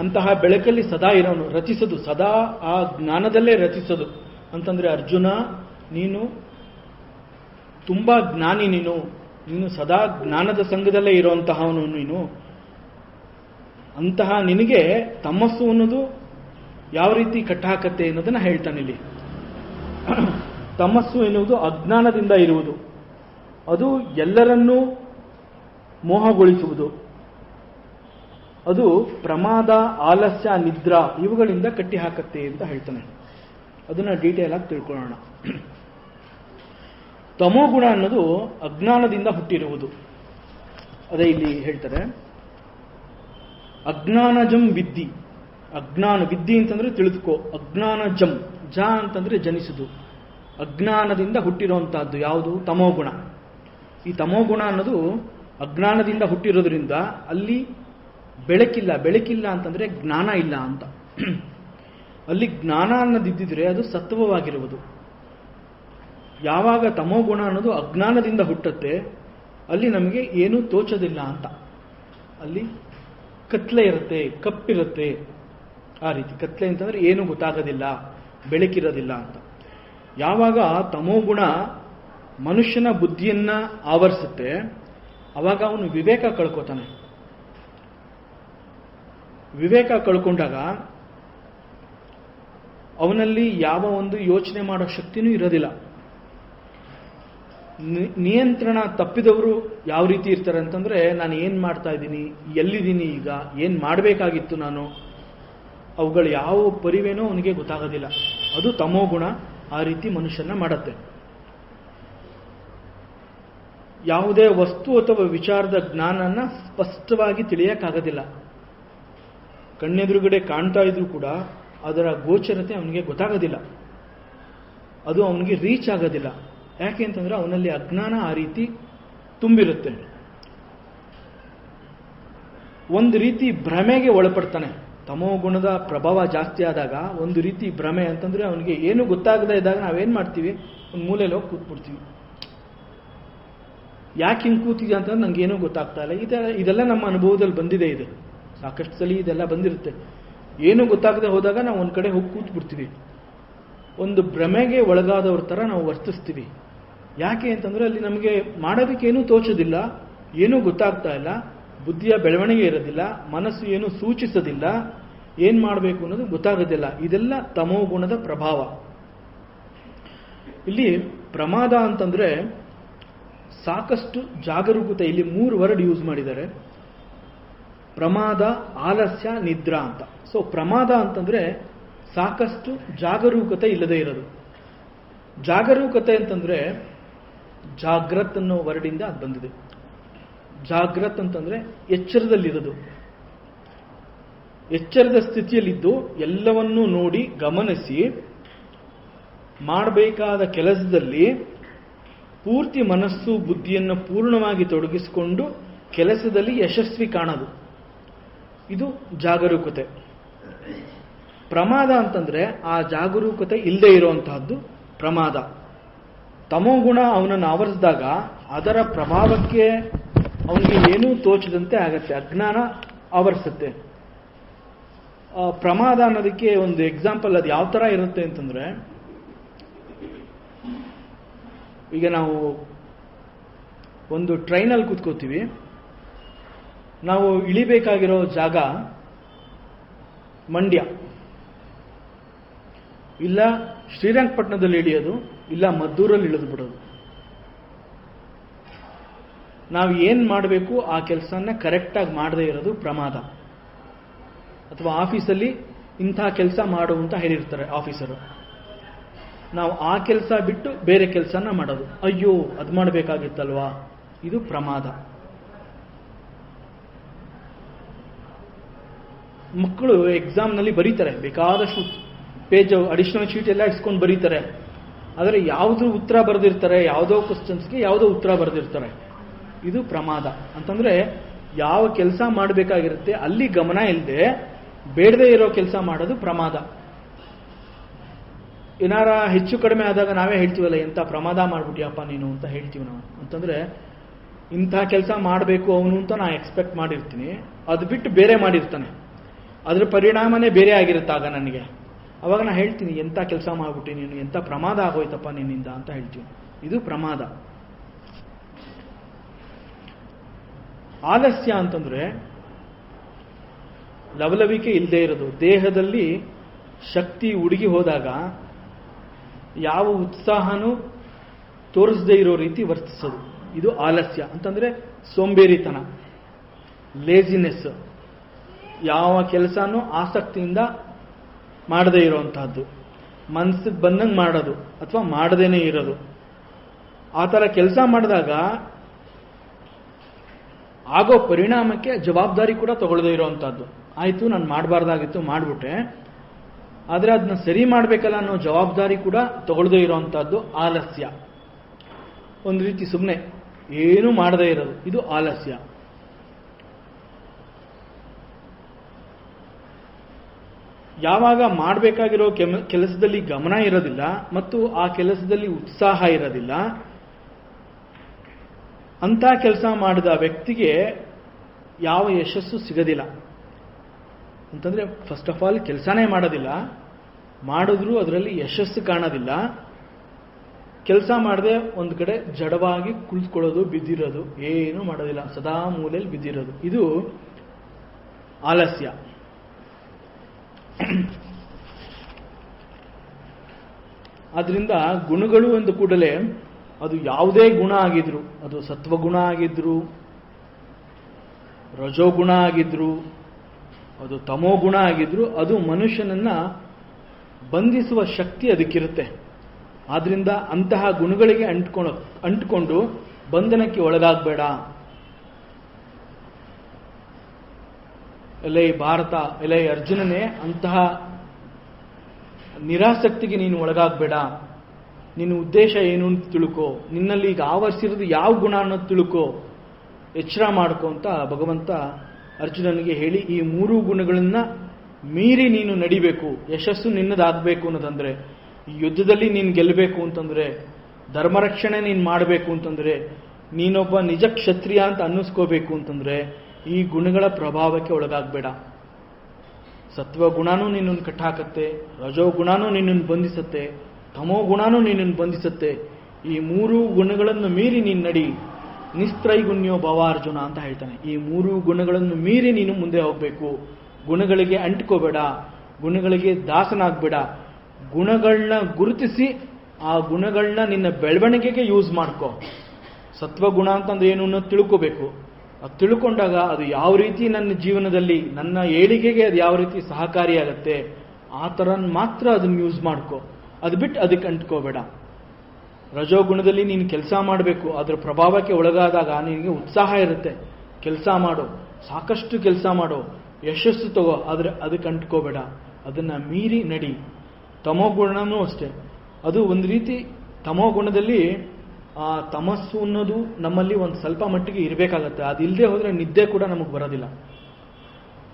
ಅಂತಹ ಬೆಳಕಲ್ಲಿ ಸದಾ ಇರೋನು, ರಚಿಸೋದು, ಸದಾ ಆ ಜ್ಞಾನದಲ್ಲೇ ರಚಿಸೋದು ಅಂತಂದ್ರೆ ಅರ್ಜುನ ನೀನು ತುಂಬಾ ಜ್ಞಾನಿ, ನೀನು ಸದಾ ಜ್ಞಾನದ ಸಂಘದಲ್ಲೇ ಇರುವಂತಹವನು. ನೀನು ಅಂತಹ ನಿನಗೆ ತಮಸ್ಸು ಅನ್ನೋದು ಯಾವ ರೀತಿ ಕಟ್ಟಾಕತ್ತೆ ಅನ್ನೋದನ್ನ ಹೇಳ್ತಾನೆ ಇಲ್ಲಿ. ತಮಸ್ಸು ಎನ್ನುವುದು ಅಜ್ಞಾನದಿಂದ ಇರುವುದು, ಅದು ಎಲ್ಲರನ್ನೂ ಮೋಹಗೊಳಿಸುವುದು, ಅದು ಪ್ರಮಾದ, ಆಲಸ್ಯ, ನಿದ್ರಾ ಇವುಗಳಿಂದ ಕಟ್ಟಿ ಹಾಕತ್ತೆ ಅಂತ ಹೇಳ್ತಾನೆ. ಅದನ್ನ ಡೀಟೇಲ್ ಆಗಿ ತಿಳ್ಕೊಳ್ಳೋಣ. ತಮೋಗುಣ ಅನ್ನೋದು ಅಜ್ಞಾನದಿಂದ ಹುಟ್ಟಿರುವುದು. ಅದೇ ಇಲ್ಲಿ ಹೇಳ್ತಾರೆ, ಅಜ್ಞಾನಜಂ ವಿದ್ಧಿ. ಅಜ್ಞಾನ ವಿದ್ಧಿ ಅಂತಂದ್ರೆ ತಿಳಿದುಕೋ, ಅಜ್ಞಾನಜಂ ಅಂತಂದ್ರೆ ಜನಿಸುದು. ಅಜ್ಞಾನದಿಂದ ಹುಟ್ಟಿರುವಂತಹದ್ದು ಯಾವುದು? ತಮೋಗುಣ. ಈ ತಮೋಗುಣ ಅನ್ನೋದು ಅಜ್ಞಾನದಿಂದ ಹುಟ್ಟಿರೋದ್ರಿಂದ ಅಲ್ಲಿ ಬೆಳಕಿಲ್ಲ ಅಂತಂದ್ರೆ ಜ್ಞಾನ ಇಲ್ಲ ಅಂತ. ಅಲ್ಲಿ ಜ್ಞಾನ ಅನ್ನೋದಿದ್ದಿದ್ರೆ ಅದು ಸತ್ವವಾಗಿರುವುದು. ಯಾವಾಗ ತಮೋಗುಣ ಅನ್ನೋದು ಅಜ್ಞಾನದಿಂದ ಹುಟ್ಟುತ್ತೆ ಅಲ್ಲಿ ನಮಗೆ ಏನೂ ತೋಚೋದಿಲ್ಲ ಅಂತ. ಅಲ್ಲಿ ಕತ್ಲೆ ಇರುತ್ತೆ, ಕಪ್ಪಿರುತ್ತೆ. ಆ ರೀತಿ ಕತ್ಲೆ ಅಂತಂದ್ರೆ ಏನು ಗೊತ್ತಾಗೋದಿಲ್ಲ, ಬೆಳಕಿರೋದಿಲ್ಲ ಅಂತ. ಯಾವಾಗ ತಮೋಗುಣ ಮನುಷ್ಯನ ಬುದ್ಧಿಯನ್ನ ಆವರಿಸುತ್ತೆ ಅವಾಗ ಅವನು ವಿವೇಕ ಕಳ್ಕೋತಾನೆ. ವಿವೇಕ ಕಳ್ಕೊಂಡಾಗ ಅವನಲ್ಲಿ ಯಾವ ಒಂದು ಯೋಚನೆ ಮಾಡೋ ಶಕ್ತಿನೂ ಇರೋದಿಲ್ಲ. ನಿಯಂತ್ರಣ ತಪ್ಪಿದವರು ಯಾವ ರೀತಿ ಇರ್ತಾರೆ ಅಂತಂದ್ರೆ, ನಾನು ಏನ್ ಮಾಡ್ತಾ ಇದ್ದೀನಿ, ಎಲ್ಲಿದ್ದೀನಿ, ಈಗ ಏನ್ ಮಾಡಬೇಕಾಗಿತ್ತು ನಾನು, ಅವುಗಳು ಯಾವ ಪರಿವೇನೋ ಅವನಿಗೆ ಗೊತ್ತಾಗೋದಿಲ್ಲ. ಅದು ತಮೋಗುಣ ಆ ರೀತಿ ಮನುಷ್ಯನ ಮಾಡತ್ತೆ. ಯಾವುದೇ ವಸ್ತು ಅಥವಾ ವಿಚಾರದ ಜ್ಞಾನನ ಸ್ಪಷ್ಟವಾಗಿ ತಿಳಿಯಕ್ಕಾಗೋದಿಲ್ಲ. ಕಣ್ಣೆದುರುಗಡೆ ಕಾಣ್ತಾ ಇದ್ರೂ ಕೂಡ ಅದರ ಗೋಚರತೆ ಅವನಿಗೆ ಗೊತ್ತಾಗೋದಿಲ್ಲ, ಅದು ಅವನಿಗೆ ರೀಚ್ ಆಗೋದಿಲ್ಲ. ಯಾಕೆ ಅಂತಂದ್ರೆ ಅವನಲ್ಲಿ ಅಜ್ಞಾನ ಆ ರೀತಿ ತುಂಬಿರುತ್ತೆ. ಒಂದು ರೀತಿ ಭ್ರಮೆಗೆ ಒಳಪಡ್ತಾನೆ. ತಮೋಗುಣದ ಪ್ರಭಾವ ಜಾಸ್ತಿ ಆದಾಗ ಒಂದು ರೀತಿ ಭ್ರಮೆ ಅಂತಂದ್ರೆ ಅವನಿಗೆ ಏನು ಗೊತ್ತಾಗದೇ ಇದ್ದಾಗ ನಾವೇನ್ ಮಾಡ್ತೀವಿ, ಒಂದು ಮೂಲೆಯಲ್ಲಿ ಹೋಗಿ ಕೂತ್ಬಿಡ್ತೀವಿ. ಯಾಕೆ ಹಿಂಗೆ ಕೂತಿದ್ಯಾ ಅಂತಂದ್ರೆ ನಂಗೆ ಏನೂ ಗೊತ್ತಾಗ್ತಾ ಇಲ್ಲ. ಇದೆಲ್ಲ ನಮ್ಮ ಅನುಭವದಲ್ಲಿ ಬಂದಿದೆ. ಇದು ಸಾಕಷ್ಟು ಸಲ ಇದೆಲ್ಲ ಬಂದಿರುತ್ತೆ. ಏನು ಗೊತ್ತಾಗದೆ ಹೋದಾಗ ನಾವು ಒಂದ್ ಕಡೆ ಹೋಗಿ ಕೂತ್ಬಿಡ್ತೀವಿ. ಒಂದು ಭ್ರಮೆಗೆ ಒಳಗಾದವ್ರ ತರ ನಾವು ವರ್ತಿಸ್ತೀವಿ. ಯಾಕೆ ಅಂತಂದ್ರೆ ಅಲ್ಲಿ ನಮಗೆ ಮಾಡೋದಕ್ಕೇನೂ ತೋಚೋದಿಲ್ಲ, ಏನೂ ಗೊತ್ತಾಗ್ತಾ ಇಲ್ಲ, ಬುದ್ಧಿಯ ಬೆಳವಣಿಗೆ ಇರೋದಿಲ್ಲ, ಮನಸ್ಸು ಏನು ಸೂಚಿಸೋದಿಲ್ಲ, ಏನ್ ಮಾಡಬೇಕು ಅನ್ನೋದು ಗೊತ್ತಾಗೋದಿಲ್ಲ. ಇದೆಲ್ಲ ತಮೋಗುಣದ ಪ್ರಭಾವ. ಇಲ್ಲಿ ಪ್ರಮಾದ ಅಂತಂದ್ರೆ ಸಾಕಷ್ಟು ಜಾಗರೂಕತೆ. ಇಲ್ಲಿ 3 ವರ್ಡ್ ಯೂಸ್ ಮಾಡಿದ್ದಾರೆ, ಪ್ರಮಾದ, ಆಲಸ್ಯ, ನಿದ್ರಾ ಅಂತ. ಸೊ ಪ್ರಮಾದ ಅಂತಂದ್ರೆ ಸಾಕಷ್ಟು ಜಾಗರೂಕತೆ ಇಲ್ಲದೆ ಇರೋದು. ಜಾಗರೂಕತೆ ಅಂತಂದ್ರೆ ಜಾಗ್ರತ್ ಅನ್ನೋ ವರ್ಡಿಂದ ಅದು ಬಂದಿದೆ. ಜಾಗ್ರತ್ ಅಂತಂದ್ರೆ ಎಚ್ಚರದಲ್ಲಿರೋದು, ಎಚ್ಚರದ ಸ್ಥಿತಿಯಲ್ಲಿದ್ದು ಎಲ್ಲವನ್ನೂ ನೋಡಿ ಗಮನಿಸಿ ಮಾಡಬೇಕಾದ ಕೆಲಸದಲ್ಲಿ ಪೂರ್ತಿ ಮನಸ್ಸು ಬುದ್ಧಿಯನ್ನು ಪೂರ್ಣವಾಗಿ ತೊಡಗಿಸಿಕೊಂಡು ಕೆಲಸದಲ್ಲಿ ಯಶಸ್ವಿ ಕಾಣೋದು, ಇದು ಜಾಗರೂಕತೆ. ಪ್ರಮಾದ ಅಂತಂದ್ರೆ ಆ ಜಾಗರೂಕತೆ ಇಲ್ಲದೆ ಇರುವಂತಹದ್ದು ಪ್ರಮಾದ. ತಮೋಗುಣ ಅವನನ್ನು ಆವರಿಸಿದಾಗ ಅದರ ಪ್ರಭಾವಕ್ಕೆ ಅವನಿಗೆ ಏನೂ ತೋಚದಂತೆ ಆಗತ್ತೆ, ಅಜ್ಞಾನ ಆವರಿಸುತ್ತೆ. ಪ್ರಮಾದ ಅನ್ನೋದಕ್ಕೆ ಒಂದು ಎಕ್ಸಾಂಪಲ್ ಅದು ಯಾವ ಥರ ಇರುತ್ತೆ ಅಂತಂದ್ರೆ, ಈಗ ನಾವು ಒಂದು ಟ್ರೈನಲ್ಲಿ ಕೂತ್ಕೋತೀವಿ, ನಾವು ಇಳಿಬೇಕಾಗಿರೋ ಜಾಗ ಮಂಡ್ಯ, ಇಲ್ಲ ಶ್ರೀರಂಗಪಟ್ಟಣದಲ್ಲಿ ಇಳಿಯೋದು, ಇಲ್ಲ ಮದ್ದೂರಲ್ಲಿ ಇಳಿದು ಬಿಡೋದು. ನಾವು ಏನು ಮಾಡಬೇಕು ಆ ಕೆಲಸನ ಕರೆಕ್ಟಾಗಿ ಮಾಡದೇ ಇರೋದು ಪ್ರಮಾದ. ಅಥವಾ ಆಫೀಸಲ್ಲಿ ಇಂಥ ಕೆಲಸ ಮಾಡು ಅಂತ ಹೇಳಿರ್ತಾರೆ ಆಫೀಸರು, ನಾವು ಆ ಕೆಲಸ ಬಿಟ್ಟು ಬೇರೆ ಕೆಲಸನ ಮಾಡೋದು, ಅಯ್ಯೋ ಅದು ಮಾಡಬೇಕಾಗಿತ್ತಲ್ವಾ, ಇದು ಪ್ರಮಾದ. ಮಕ್ಕಳು ಎಕ್ಸಾಮ್ನಲ್ಲಿ ಬರೀತಾರೆ, ಬೇಕಾದಷ್ಟು ಪೇಜ್ ಅಡಿಷನಲ್ ಶೀಟ್ ಎಲ್ಲ ಇಸ್ಕೊಂಡು ಬರೀತಾರೆ, ಆದರೆ ಯಾವುದು ಉತ್ತರ ಬರೆದಿರ್ತಾರೆ, ಯಾವುದೋ ಕ್ವಶನ್ಸ್ಗೆ ಯಾವುದೋ ಉತ್ತರ ಬರೆದಿರ್ತಾರೆ, ಇದು ಪ್ರಮಾದ. ಅಂತಂದ್ರೆ ಯಾವ ಕೆಲಸ ಮಾಡಬೇಕಾಗಿರುತ್ತೆ ಅಲ್ಲಿ ಗಮನ ಇಲ್ಲದೆ ಬೇಡದೇ ಇರೋ ಕೆಲಸ ಮಾಡೋದು ಪ್ರಮಾದ. ಏನಾರ ಹೆಚ್ಚು ಕಡಿಮೆ ಆದಾಗ ನಾವೇ ಹೇಳ್ತೀವಲ್ಲ, ಎಂಥ ಪ್ರಮಾದ ಮಾಡ್ಬಿಟ್ಟಿಯಪ್ಪ ನೀನು ಅಂತ ಹೇಳ್ತೀವಿ ನಾವು. ಅಂತಂದ್ರೆ ಇಂಥ ಕೆಲಸ ಮಾಡಬೇಕು ಅವನು ಅಂತ ನಾ ಎಕ್ಸ್ಪೆಕ್ಟ್ ಮಾಡಿರ್ತೀನಿ, ಅದು ಬಿಟ್ಟು ಬೇರೆ ಮಾಡಿರ್ತಾನೆ, ಅದ್ರ ಪರಿಣಾಮನೇ ಬೇರೆ ಆಗಿರುತ್ತಾಗ ನನಗೆ. ಅವಾಗ ನಾ ಹೇಳ್ತೀನಿ, ಎಂಥ ಕೆಲಸ ಮಾಡ್ಬಿಟ್ಟಿ ನೀನು, ಎಂಥ ಪ್ರಮಾದ ಆಗೋಯ್ತಪ್ಪ ನಿನ್ನಿಂದ ಅಂತ ಹೇಳ್ತೀನಿ, ಇದು ಪ್ರಮಾದ. ಆಲಸ್ಯ ಅಂತಂದ್ರೆ ಲವಲವಿಕೆ ಇಲ್ಲದೆ ಇರೋದು, ದೇಹದಲ್ಲಿ ಶಕ್ತಿ ಉಡುಗಿ ಹೋದಾಗ ಯಾವ ಉತ್ಸಾಹನೂ ತೋರಿಸದೇ ಇರೋ ರೀತಿ ವರ್ತಿಸೋದು, ಇದು ಆಲಸ್ಯ. ಅಂತಂದ್ರೆ ಸೋಂಬೇರಿತನ, ಲೇಜಿನೆಸ್, ಯಾವ ಕೆಲಸನೂ ಆಸಕ್ತಿಯಿಂದ ಮಾಡದೇ ಇರೋವಂತಹದ್ದು, ಮನಸ್ಸಿಗೆ ಬಂದಂಗೆ ಮಾಡೋದು ಅಥವಾ ಮಾಡದೇನೆ ಇರೋದು. ಆ ಥರ ಕೆಲಸ ಮಾಡಿದಾಗ ಆಗೋ ಪರಿಣಾಮಕ್ಕೆ ಜವಾಬ್ದಾರಿ ಕೂಡ ತಗೊಳ್ಳದೇ ಇರೋವಂಥದ್ದು. ಆಯಿತು, ನಾನು ಮಾಡಬಾರ್ದಾಗಿತ್ತು ಮಾಡಿಬಿಟ್ಟೆ, ಆದರೆ ಅದನ್ನ ಸರಿ ಮಾಡಬೇಕಲ್ಲ ಅನ್ನೋ ಜವಾಬ್ದಾರಿ ಕೂಡ ತಗೊಳ್ಳದೇ ಇರೋವಂಥದ್ದು ಆಲಸ್ಯ. ಒಂದು ರೀತಿ ಸುಮ್ಮನೆ ಏನೂ ಮಾಡದೇ ಇರೋದು, ಇದು ಆಲಸ್ಯ. ಯಾವಾಗ ಮಾಡಬೇಕಾಗಿರೋ ಕೆಲಸದಲ್ಲಿ ಗಮನ ಇರೋದಿಲ್ಲ ಮತ್ತು ಆ ಕೆಲಸದಲ್ಲಿ ಉತ್ಸಾಹ ಇರೋದಿಲ್ಲ, ಅಂಥ ಕೆಲಸ ಮಾಡಿದ ವ್ಯಕ್ತಿಗೆ ಯಾವ ಯಶಸ್ಸು ಸಿಗೋದಿಲ್ಲ. ಅಂತಂದ್ರೆ ಫಸ್ಟ್ ಆಫ್ ಆಲ್ ಕೆಲಸನೇ ಮಾಡೋದಿಲ್ಲ, ಮಾಡಿದ್ರೂ ಅದರಲ್ಲಿ ಯಶಸ್ಸು ಕಾಣೋದಿಲ್ಲ. ಕೆಲಸ ಮಾಡದೆ ಒಂದು ಕಡೆ ಜಡವಾಗಿ ಕುಳಿತುಕೊಳ್ಳೋದು, ಬಿದ್ದಿರೋದು, ಏನೂ ಮಾಡೋದಿಲ್ಲ, ಸದಾ ಮೂಲೆಯಲ್ಲಿ ಬಿದ್ದಿರೋದು, ಇದು ಆಲಸ್ಯ. ಆದ್ರಿಂದ ಗುಣಗಳು ಎಂದು ಕೂಡಲೇ ಅದು ಯಾವುದೇ ಗುಣ ಆಗಿದ್ರು, ಅದು ಸತ್ವಗುಣ ಆಗಿದ್ರು, ರಜೋಗುಣ ಆಗಿದ್ರು, ಅದು ತಮೋಗುಣ ಆಗಿದ್ರು, ಅದು ಮನುಷ್ಯನನ್ನ ಬಂಧಿಸುವ ಶಕ್ತಿ ಅದಕ್ಕಿರುತ್ತೆ. ಆದ್ರಿಂದ ಅಂತಹ ಗುಣಗಳಿಗೆ ಅಂಟ್ಕೊಂಡು ಬಂಧನಕ್ಕೆ ಒಳಗಾಗಬೇಡ. ಎಲೆ ಭಾರತ, ಎಲೆ ಅರ್ಜುನನೇ, ಅಂತಹ ನಿರಾಸಕ್ತಿಗೆ ನೀನು ಒಳಗಾಗಬೇಡ. ನಿನ್ನ ಉದ್ದೇಶ ಏನು ಅಂತ ತಿಳ್ಕೋ, ನಿನ್ನಲ್ಲಿ ಈಗ ಆವರಿಸಿರೋದು ಯಾವ ಗುಣ ಅನ್ನೋದು ತಿಳ್ಕೋ, ಎಚ್ಚರ ಮಾಡ್ಕೋ ಅಂತ ಭಗವಂತ ಅರ್ಜುನನಿಗೆ ಹೇಳಿ, ಈ ಮೂರು ಗುಣಗಳನ್ನ ಮೀರಿ ನೀನು ನಡಿಬೇಕು, ಯಶಸ್ಸು ನಿನ್ನದಾಗಬೇಕು ಅನ್ನೋದಂದ್ರೆ, ಈ ಯುದ್ಧದಲ್ಲಿ ನೀನು ಗೆಲ್ಲಬೇಕು ಅಂತಂದ್ರೆ, ಧರ್ಮರಕ್ಷಣೆ ನೀನು ಮಾಡಬೇಕು ಅಂತಂದ್ರೆ, ನೀನೊಬ್ಬ ನಿಜ ಕ್ಷತ್ರಿಯ ಅಂತ ಅನ್ನಿಸ್ಕೋಬೇಕು ಅಂತಂದ್ರೆ, ಈ ಗುಣಗಳ ಪ್ರಭಾವಕ್ಕೆ ಒಳಗಾಗಬೇಡ. ಸತ್ವಗುಣನೂ ನಿನ್ನನ್ನು ಕಟ್ಟಾಕತ್ತೆ, ರಜೋಗುಣನೂ ನಿನ್ನನ್ನು ಬಂಧಿಸುತ್ತೆ, ತಮೋ ಗುಣನೂ ನಿನ್ನನ್ನು ಬಂಧಿಸುತ್ತೆ. ಈ ಮೂರು ಗುಣಗಳನ್ನು ಮೀರಿ ನೀನು ನಡಿ. ನಿಸ್ತ್ರೈಗುಣ್ಯೋ ಭವ ಅರ್ಜುನ ಅಂತ ಹೇಳ್ತಾನೆ. ಈ ಮೂರು ಗುಣಗಳನ್ನು ಮೀರಿ ನೀನು ಮುಂದೆ ಹೋಗಬೇಕು. ಗುಣಗಳಿಗೆ ಅಂಟ್ಕೋಬೇಡ, ಗುಣಗಳಿಗೆ ದಾಸನಾಗಬೇಡ. ಗುಣಗಳನ್ನ ಗುರುತಿಸಿ ಆ ಗುಣಗಳನ್ನ ನಿನ್ನ ಬೆಳವಣಿಗೆಗೆ ಯೂಸ್ ಮಾಡ್ಕೋ. ಸತ್ವಗುಣ ಅಂತಂದ್ರೆ ಏನು ಅನ್ನೋದು ತಿಳ್ಕೋಬೇಕು. ಅದು ತಿಳ್ಕೊಂಡಾಗ ಅದು ಯಾವ ರೀತಿ ನನ್ನ ಜೀವನದಲ್ಲಿ, ನನ್ನ ಏಳಿಗೆಗೆ ಅದು ಯಾವ ರೀತಿ ಸಹಕಾರಿಯಾಗತ್ತೆ, ಆ ಥರ ಮಾತ್ರ ಅದನ್ನು ಯೂಸ್ ಮಾಡ್ಕೋ. ಅದು ಬಿಟ್ಟು ಅದಕ್ಕೆ ಅಂಟ್ಕೋಬೇಡ. ರಜೋಗುಣದಲ್ಲಿ ನೀನು ಕೆಲಸ ಮಾಡಬೇಕು, ಅದರ ಪ್ರಭಾವಕ್ಕೆ ಒಳಗಾದಾಗ ನಿನಗೆ ಉತ್ಸಾಹ ಇರುತ್ತೆ, ಕೆಲಸ ಮಾಡು, ಸಾಕಷ್ಟು ಕೆಲಸ ಮಾಡು, ಯಶಸ್ಸು ತಗೋ, ಆದರೆ ಅದಕ್ಕೆ ಅಂಟ್ಕೋಬೇಡ, ಅದನ್ನು ಮೀರಿ ನಡಿ. ತಮೋಗುಣನೂ ಅಷ್ಟೇ, ಅದು ಒಂದು ರೀತಿ ತಮೋ ಗುಣದಲ್ಲಿ ಆ ತಮಸ್ಸು ಅನ್ನೋದು ನಮ್ಮಲ್ಲಿ ಒಂದು ಸ್ವಲ್ಪ ಮಟ್ಟಿಗೆ ಇರಬೇಕಾಗತ್ತೆ. ಅದಿಲ್ಲದೆ ಹೋದರೆ ನಿದ್ದೆ ಕೂಡ ನಮಗೆ ಬರೋದಿಲ್ಲ.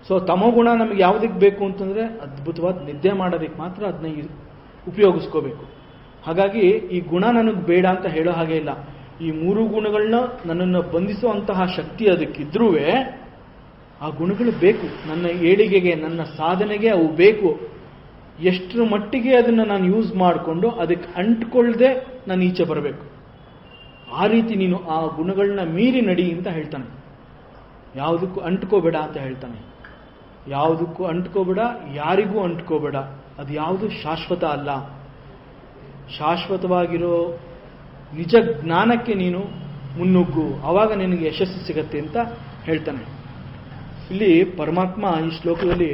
ಸೊ ತಮೋಗುಣ ನಮಗೆ ಯಾವುದಕ್ಕೆ ಬೇಕು ಅಂತಂದರೆ ಅದ್ಭುತವಾದ ನಿದ್ದೆ ಮಾಡೋದಕ್ಕೆ ಮಾತ್ರ ಅದನ್ನ ಉಪಯೋಗಿಸ್ಕೋಬೇಕು. ಹಾಗಾಗಿ ಈ ಗುಣ ನನಗೆ ಬೇಡ ಅಂತ ಹೇಳೋ ಹಾಗೆ ಇಲ್ಲ. ಈ 3 ಗುಣಗಳನ್ನ ನನ್ನನ್ನು ಬಂಧಿಸುವಂತಹ ಶಕ್ತಿ ಅದಕ್ಕಿದ್ರೂ ಆ ಗುಣಗಳು ಬೇಕು. ನನ್ನ ಏಳಿಗೆಗೆ, ನನ್ನ ಸಾಧನೆಗೆ ಅವು ಬೇಕು. ಎಷ್ಟರ ಮಟ್ಟಿಗೆ ಅದನ್ನು ನಾನು ಯೂಸ್ ಮಾಡಿಕೊಂಡು ಅದಕ್ಕೆ ಅಂಟ್ಕೊಳ್ಳದೆ ನಾನು ಈಚೆ ಬರಬೇಕು. ಆ ರೀತಿ ನೀನು ಆ ಗುಣಗಳನ್ನ ಮೀರಿ ನಡಿ ಅಂತ ಹೇಳ್ತಾನೆ. ಯಾವುದಕ್ಕೂ ಅಂಟ್ಕೋಬೇಡ ಅಂತ ಹೇಳ್ತಾನೆ. ಯಾವುದಕ್ಕೂ ಅಂಟ್ಕೋಬೇಡ, ಯಾರಿಗೂ ಅಂಟ್ಕೋಬೇಡ. ಅದು ಯಾವುದು ಶಾಶ್ವತ ಅಲ್ಲ. ಶಾಶ್ವತವಾಗಿರೋ ನಿಜ ಜ್ಞಾನಕ್ಕೆ ನೀನು ಮುನ್ನುಗ್ಗು, ಆವಾಗ ನಿನಗೆ ಯಶಸ್ಸು ಸಿಗತ್ತೆ ಅಂತ ಹೇಳ್ತಾನೆ. ಇಲ್ಲಿ ಪರಮಾತ್ಮ ಈ ಶ್ಲೋಕದಲ್ಲಿ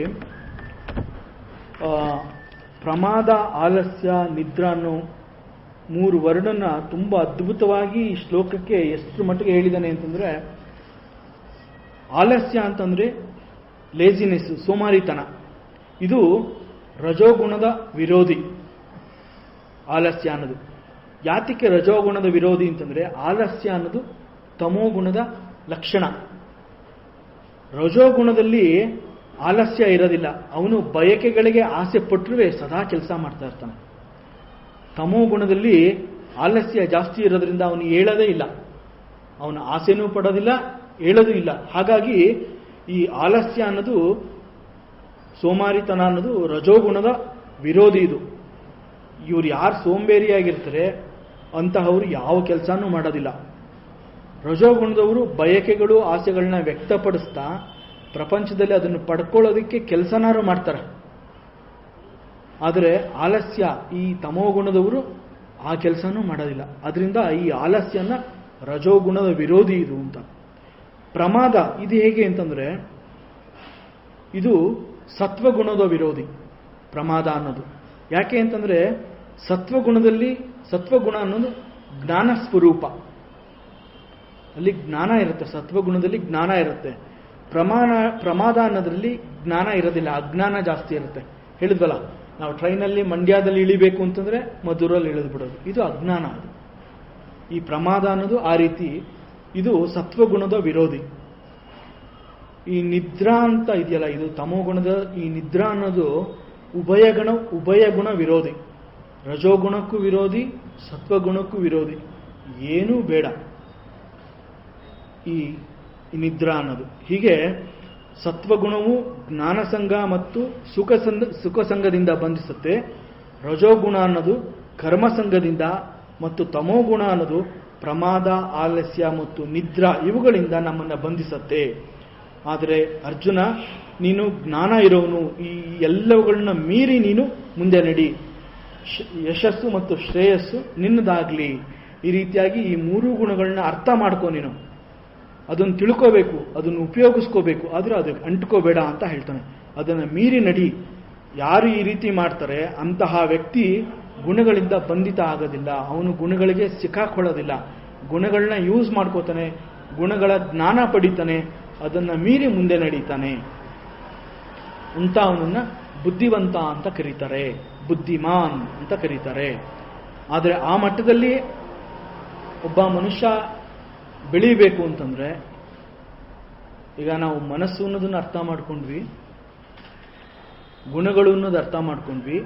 ಪ್ರಮಾದ, ಆಲಸ್ಯ, ನಿದ್ರಾ ಅನ್ನೋ 3 ವರ್ಣನ ತುಂಬ ಅದ್ಭುತವಾಗಿ ಈ ಶ್ಲೋಕಕ್ಕೆ ಎಷ್ಟು ಮಟ್ಟಿಗೆ ಹೇಳಿದ್ದಾನೆ ಅಂತಂದ್ರೆ, ಆಲಸ್ಯ ಅಂತಂದ್ರೆ ಲೇಜಿನೆಸ್, ಸೋಮಾರಿತನ. ಇದು ರಜೋಗುಣದ ವಿರೋಧಿ ಆಲಸ್ಯ ಅನ್ನೋದು. ಯಾತಕ್ಕೆ ರಜೋಗುಣದ ವಿರೋಧಿ ಅಂತಂದ್ರೆ, ಆಲಸ್ಯ ಅನ್ನೋದು ತಮೋಗುಣದ ಲಕ್ಷಣ. ರಜೋಗುಣದಲ್ಲಿ ಆಲಸ್ಯ ಇರೋದಿಲ್ಲ. ಅವನು ಬಯಕೆಗಳಿಗೆ ಆಸೆ ಪಟ್ಟರೆ ಸದಾ ಕೆಲಸ ಮಾಡ್ತಾ ಇರ್ತಾನೆ. ತಮೋ ಗುಣದಲ್ಲಿ ಆಲಸ್ಯ ಜಾಸ್ತಿ ಇರೋದ್ರಿಂದ ಅವನು ಹೇಳೋದೇ ಇಲ್ಲ. ಅವನು ಆಸೆನೂ ಪಡೋದಿಲ್ಲ, ಹೇಳೋದು ಇಲ್ಲ. ಹಾಗಾಗಿ ಈ ಆಲಸ್ಯ ಅನ್ನೋದು, ಸೋಮಾರಿತನ ಅನ್ನೋದು ರಜೋಗುಣದ ವಿರೋಧಿ. ಇದು ಇವ್ರು ಯಾರು ಸೋಂಬೇರಿಯಾಗಿರ್ತಾರೆ ಅಂತಹವರು ಯಾವ ಕೆಲಸನೂ ಮಾಡೋದಿಲ್ಲ. ರಜೋಗುಣದವರು ಬಯಕೆಗಳು, ಆಸೆಗಳನ್ನ ವ್ಯಕ್ತಪಡಿಸ್ತಾ ಪ್ರಪಂಚದಲ್ಲಿ ಅದನ್ನು ಪಡ್ಕೊಳ್ಳೋದಕ್ಕೆ ಕೆಲಸನಾರು ಮಾಡ್ತಾರೆ. ಆದರೆ ಆಲಸ್ಯ, ಈ ತಮೋಗುಣದವರು ಆ ಕೆಲಸನೂ ಮಾಡೋದಿಲ್ಲ. ಅದರಿಂದ ಈ ಆಲಸ್ಯನ ರಜೋಗುಣದ ವಿರೋಧಿ ಇದು ಅಂತ. ಪ್ರಮಾದ ಇದು ಹೇಗೆ ಅಂತಂದ್ರೆ, ಇದು ಸತ್ವಗುಣದ ವಿರೋಧಿ ಪ್ರಮಾದ ಅನ್ನೋದು. ಯಾಕೆ ಅಂತಂದ್ರೆ, ಸತ್ವಗುಣ ಅನ್ನೋದು ಜ್ಞಾನ ಸ್ವರೂಪ. ಅಲ್ಲಿ ಜ್ಞಾನ ಇರುತ್ತೆ, ಸತ್ವಗುಣದಲ್ಲಿ ಜ್ಞಾನ ಇರುತ್ತೆ. ಪ್ರಮಾದ ಅನ್ನೋದ್ರಲ್ಲಿ ಜ್ಞಾನ ಇರೋದಿಲ್ಲ, ಅಜ್ಞಾನ ಜಾಸ್ತಿ ಇರುತ್ತೆ. ಹೇಳಿದ್ವಲ್ಲ, ನಾವು ಟ್ರೈನಲ್ಲಿ ಮಂಡ್ಯದಲ್ಲಿ ಇಳಿಬೇಕು ಅಂತಂದ್ರೆ ಮಧುರಲ್ಲಿ ಇಳಿದು ಬಿಡೋದು, ಇದು ಅಜ್ಞಾನ. ಅದು ಈ ಪ್ರಮಾದ ಅನ್ನೋದು ಆ ರೀತಿ, ಇದು ಸತ್ವಗುಣದ ವಿರೋಧಿ. ಈ ನಿದ್ರಾ ಅಂತ ಇದೆಯಲ್ಲ, ಇದು ತಮೋಗುಣದ ಈ ನಿದ್ರಾ ಅನ್ನೋದು ಉಭಯಗುಣ ವಿರೋಧಿ. ರಜೋಗುಣಕ್ಕೂ ವಿರೋಧಿ, ಸತ್ವಗುಣಕ್ಕೂ ವಿರೋಧಿ. ಏನೂ ಬೇಡ ಈ ನಿದ್ರಾ ಅನ್ನೋದು. ಹೀಗೆ ಸತ್ವಗುಣವು ಜ್ಞಾನಸಂಗ ಮತ್ತು ಸುಖಸಂಗದಿಂದ ಬಂಧಿಸುತ್ತೆ. ರಜೋಗುಣ ಅನ್ನೋದು ಕರ್ಮಸಂಗದಿಂದ, ಮತ್ತು ತಮೋಗುಣ ಅನ್ನೋದು ಪ್ರಮಾದ, ಆಲಸ್ಯ ಮತ್ತು ನಿದ್ರಾ ಇವುಗಳಿಂದ ನಮ್ಮನ್ನು ಬಂಧಿಸುತ್ತೆ. ಆದರೆ ಅರ್ಜುನ, ನೀನು ಜ್ಞಾನ ಇರೋನು, ಈ ಎಲ್ಲವುಗಳನ್ನ ಮೀರಿ ನೀನು ಮುಂದೆ ನಡಿ. ಯಶಸ್ಸು ಮತ್ತು ಶ್ರೇಯಸ್ಸು ನಿನ್ನದಾಗ್ಲಿ. ಈ ರೀತಿಯಾಗಿ ಈ 3 ಗುಣಗಳನ್ನ ಅರ್ಥ ಮಾಡ್ಕೋ. ನೀನು ಅದನ್ನು ತಿಳ್ಕೋಬೇಕು, ಅದನ್ನು ಉಪಯೋಗಿಸ್ಕೋಬೇಕು. ಆದರೆ ಅದಕ್ಕೆ ಅಂಟ್ಕೋಬೇಡ ಅಂತ ಹೇಳ್ತಾನೆ. ಅದನ್ನು ಮೀರಿ ನಡಿ. ಯಾರು ಈ ರೀತಿ ಮಾಡ್ತಾರೆ ಅಂತಹ ವ್ಯಕ್ತಿ ಗುಣಗಳಿಂದ ಬಂಧಿತ ಆಗೋದಿಲ್ಲ. ಅವನು ಗುಣಗಳಿಗೆ ಸಿಕ್ಕಾಕೊಳ್ಳೋದಿಲ್ಲ. ಗುಣಗಳನ್ನ ಯೂಸ್ ಮಾಡ್ಕೋತಾನೆ, ಗುಣಗಳ ಜ್ಞಾನ ಪಡಿತಾನೆ, ಅದನ್ನು ಮೀರಿ ಮುಂದೆ ನಡೀತಾನೆ ಅಂತ ಅವನನ್ನ ಬುದ್ಧಿವಂತ ಅಂತ ಕರೀತಾರೆ, ಬುದ್ಧಿಮಾನ್ ಅಂತ ಕರೀತಾರೆ. ಆದರೆ ಆ ಮಟ್ಟದಲ್ಲಿ ಒಬ್ಬ ಮನುಷ್ಯ ಬೆಳೀಬೇಕು ಅಂತಂದ್ರೆ, ಈಗ ನಾವು ಮನಸ್ಸು ಅನ್ನೋದನ್ನ ಅರ್ಥ ಮಾಡ್ಕೊಂಡ್ವಿ, ಗುಣಗಳು ಅನ್ನೋದು ಅರ್ಥ ಮಾಡ್ಕೊಂಡ್ವಿ.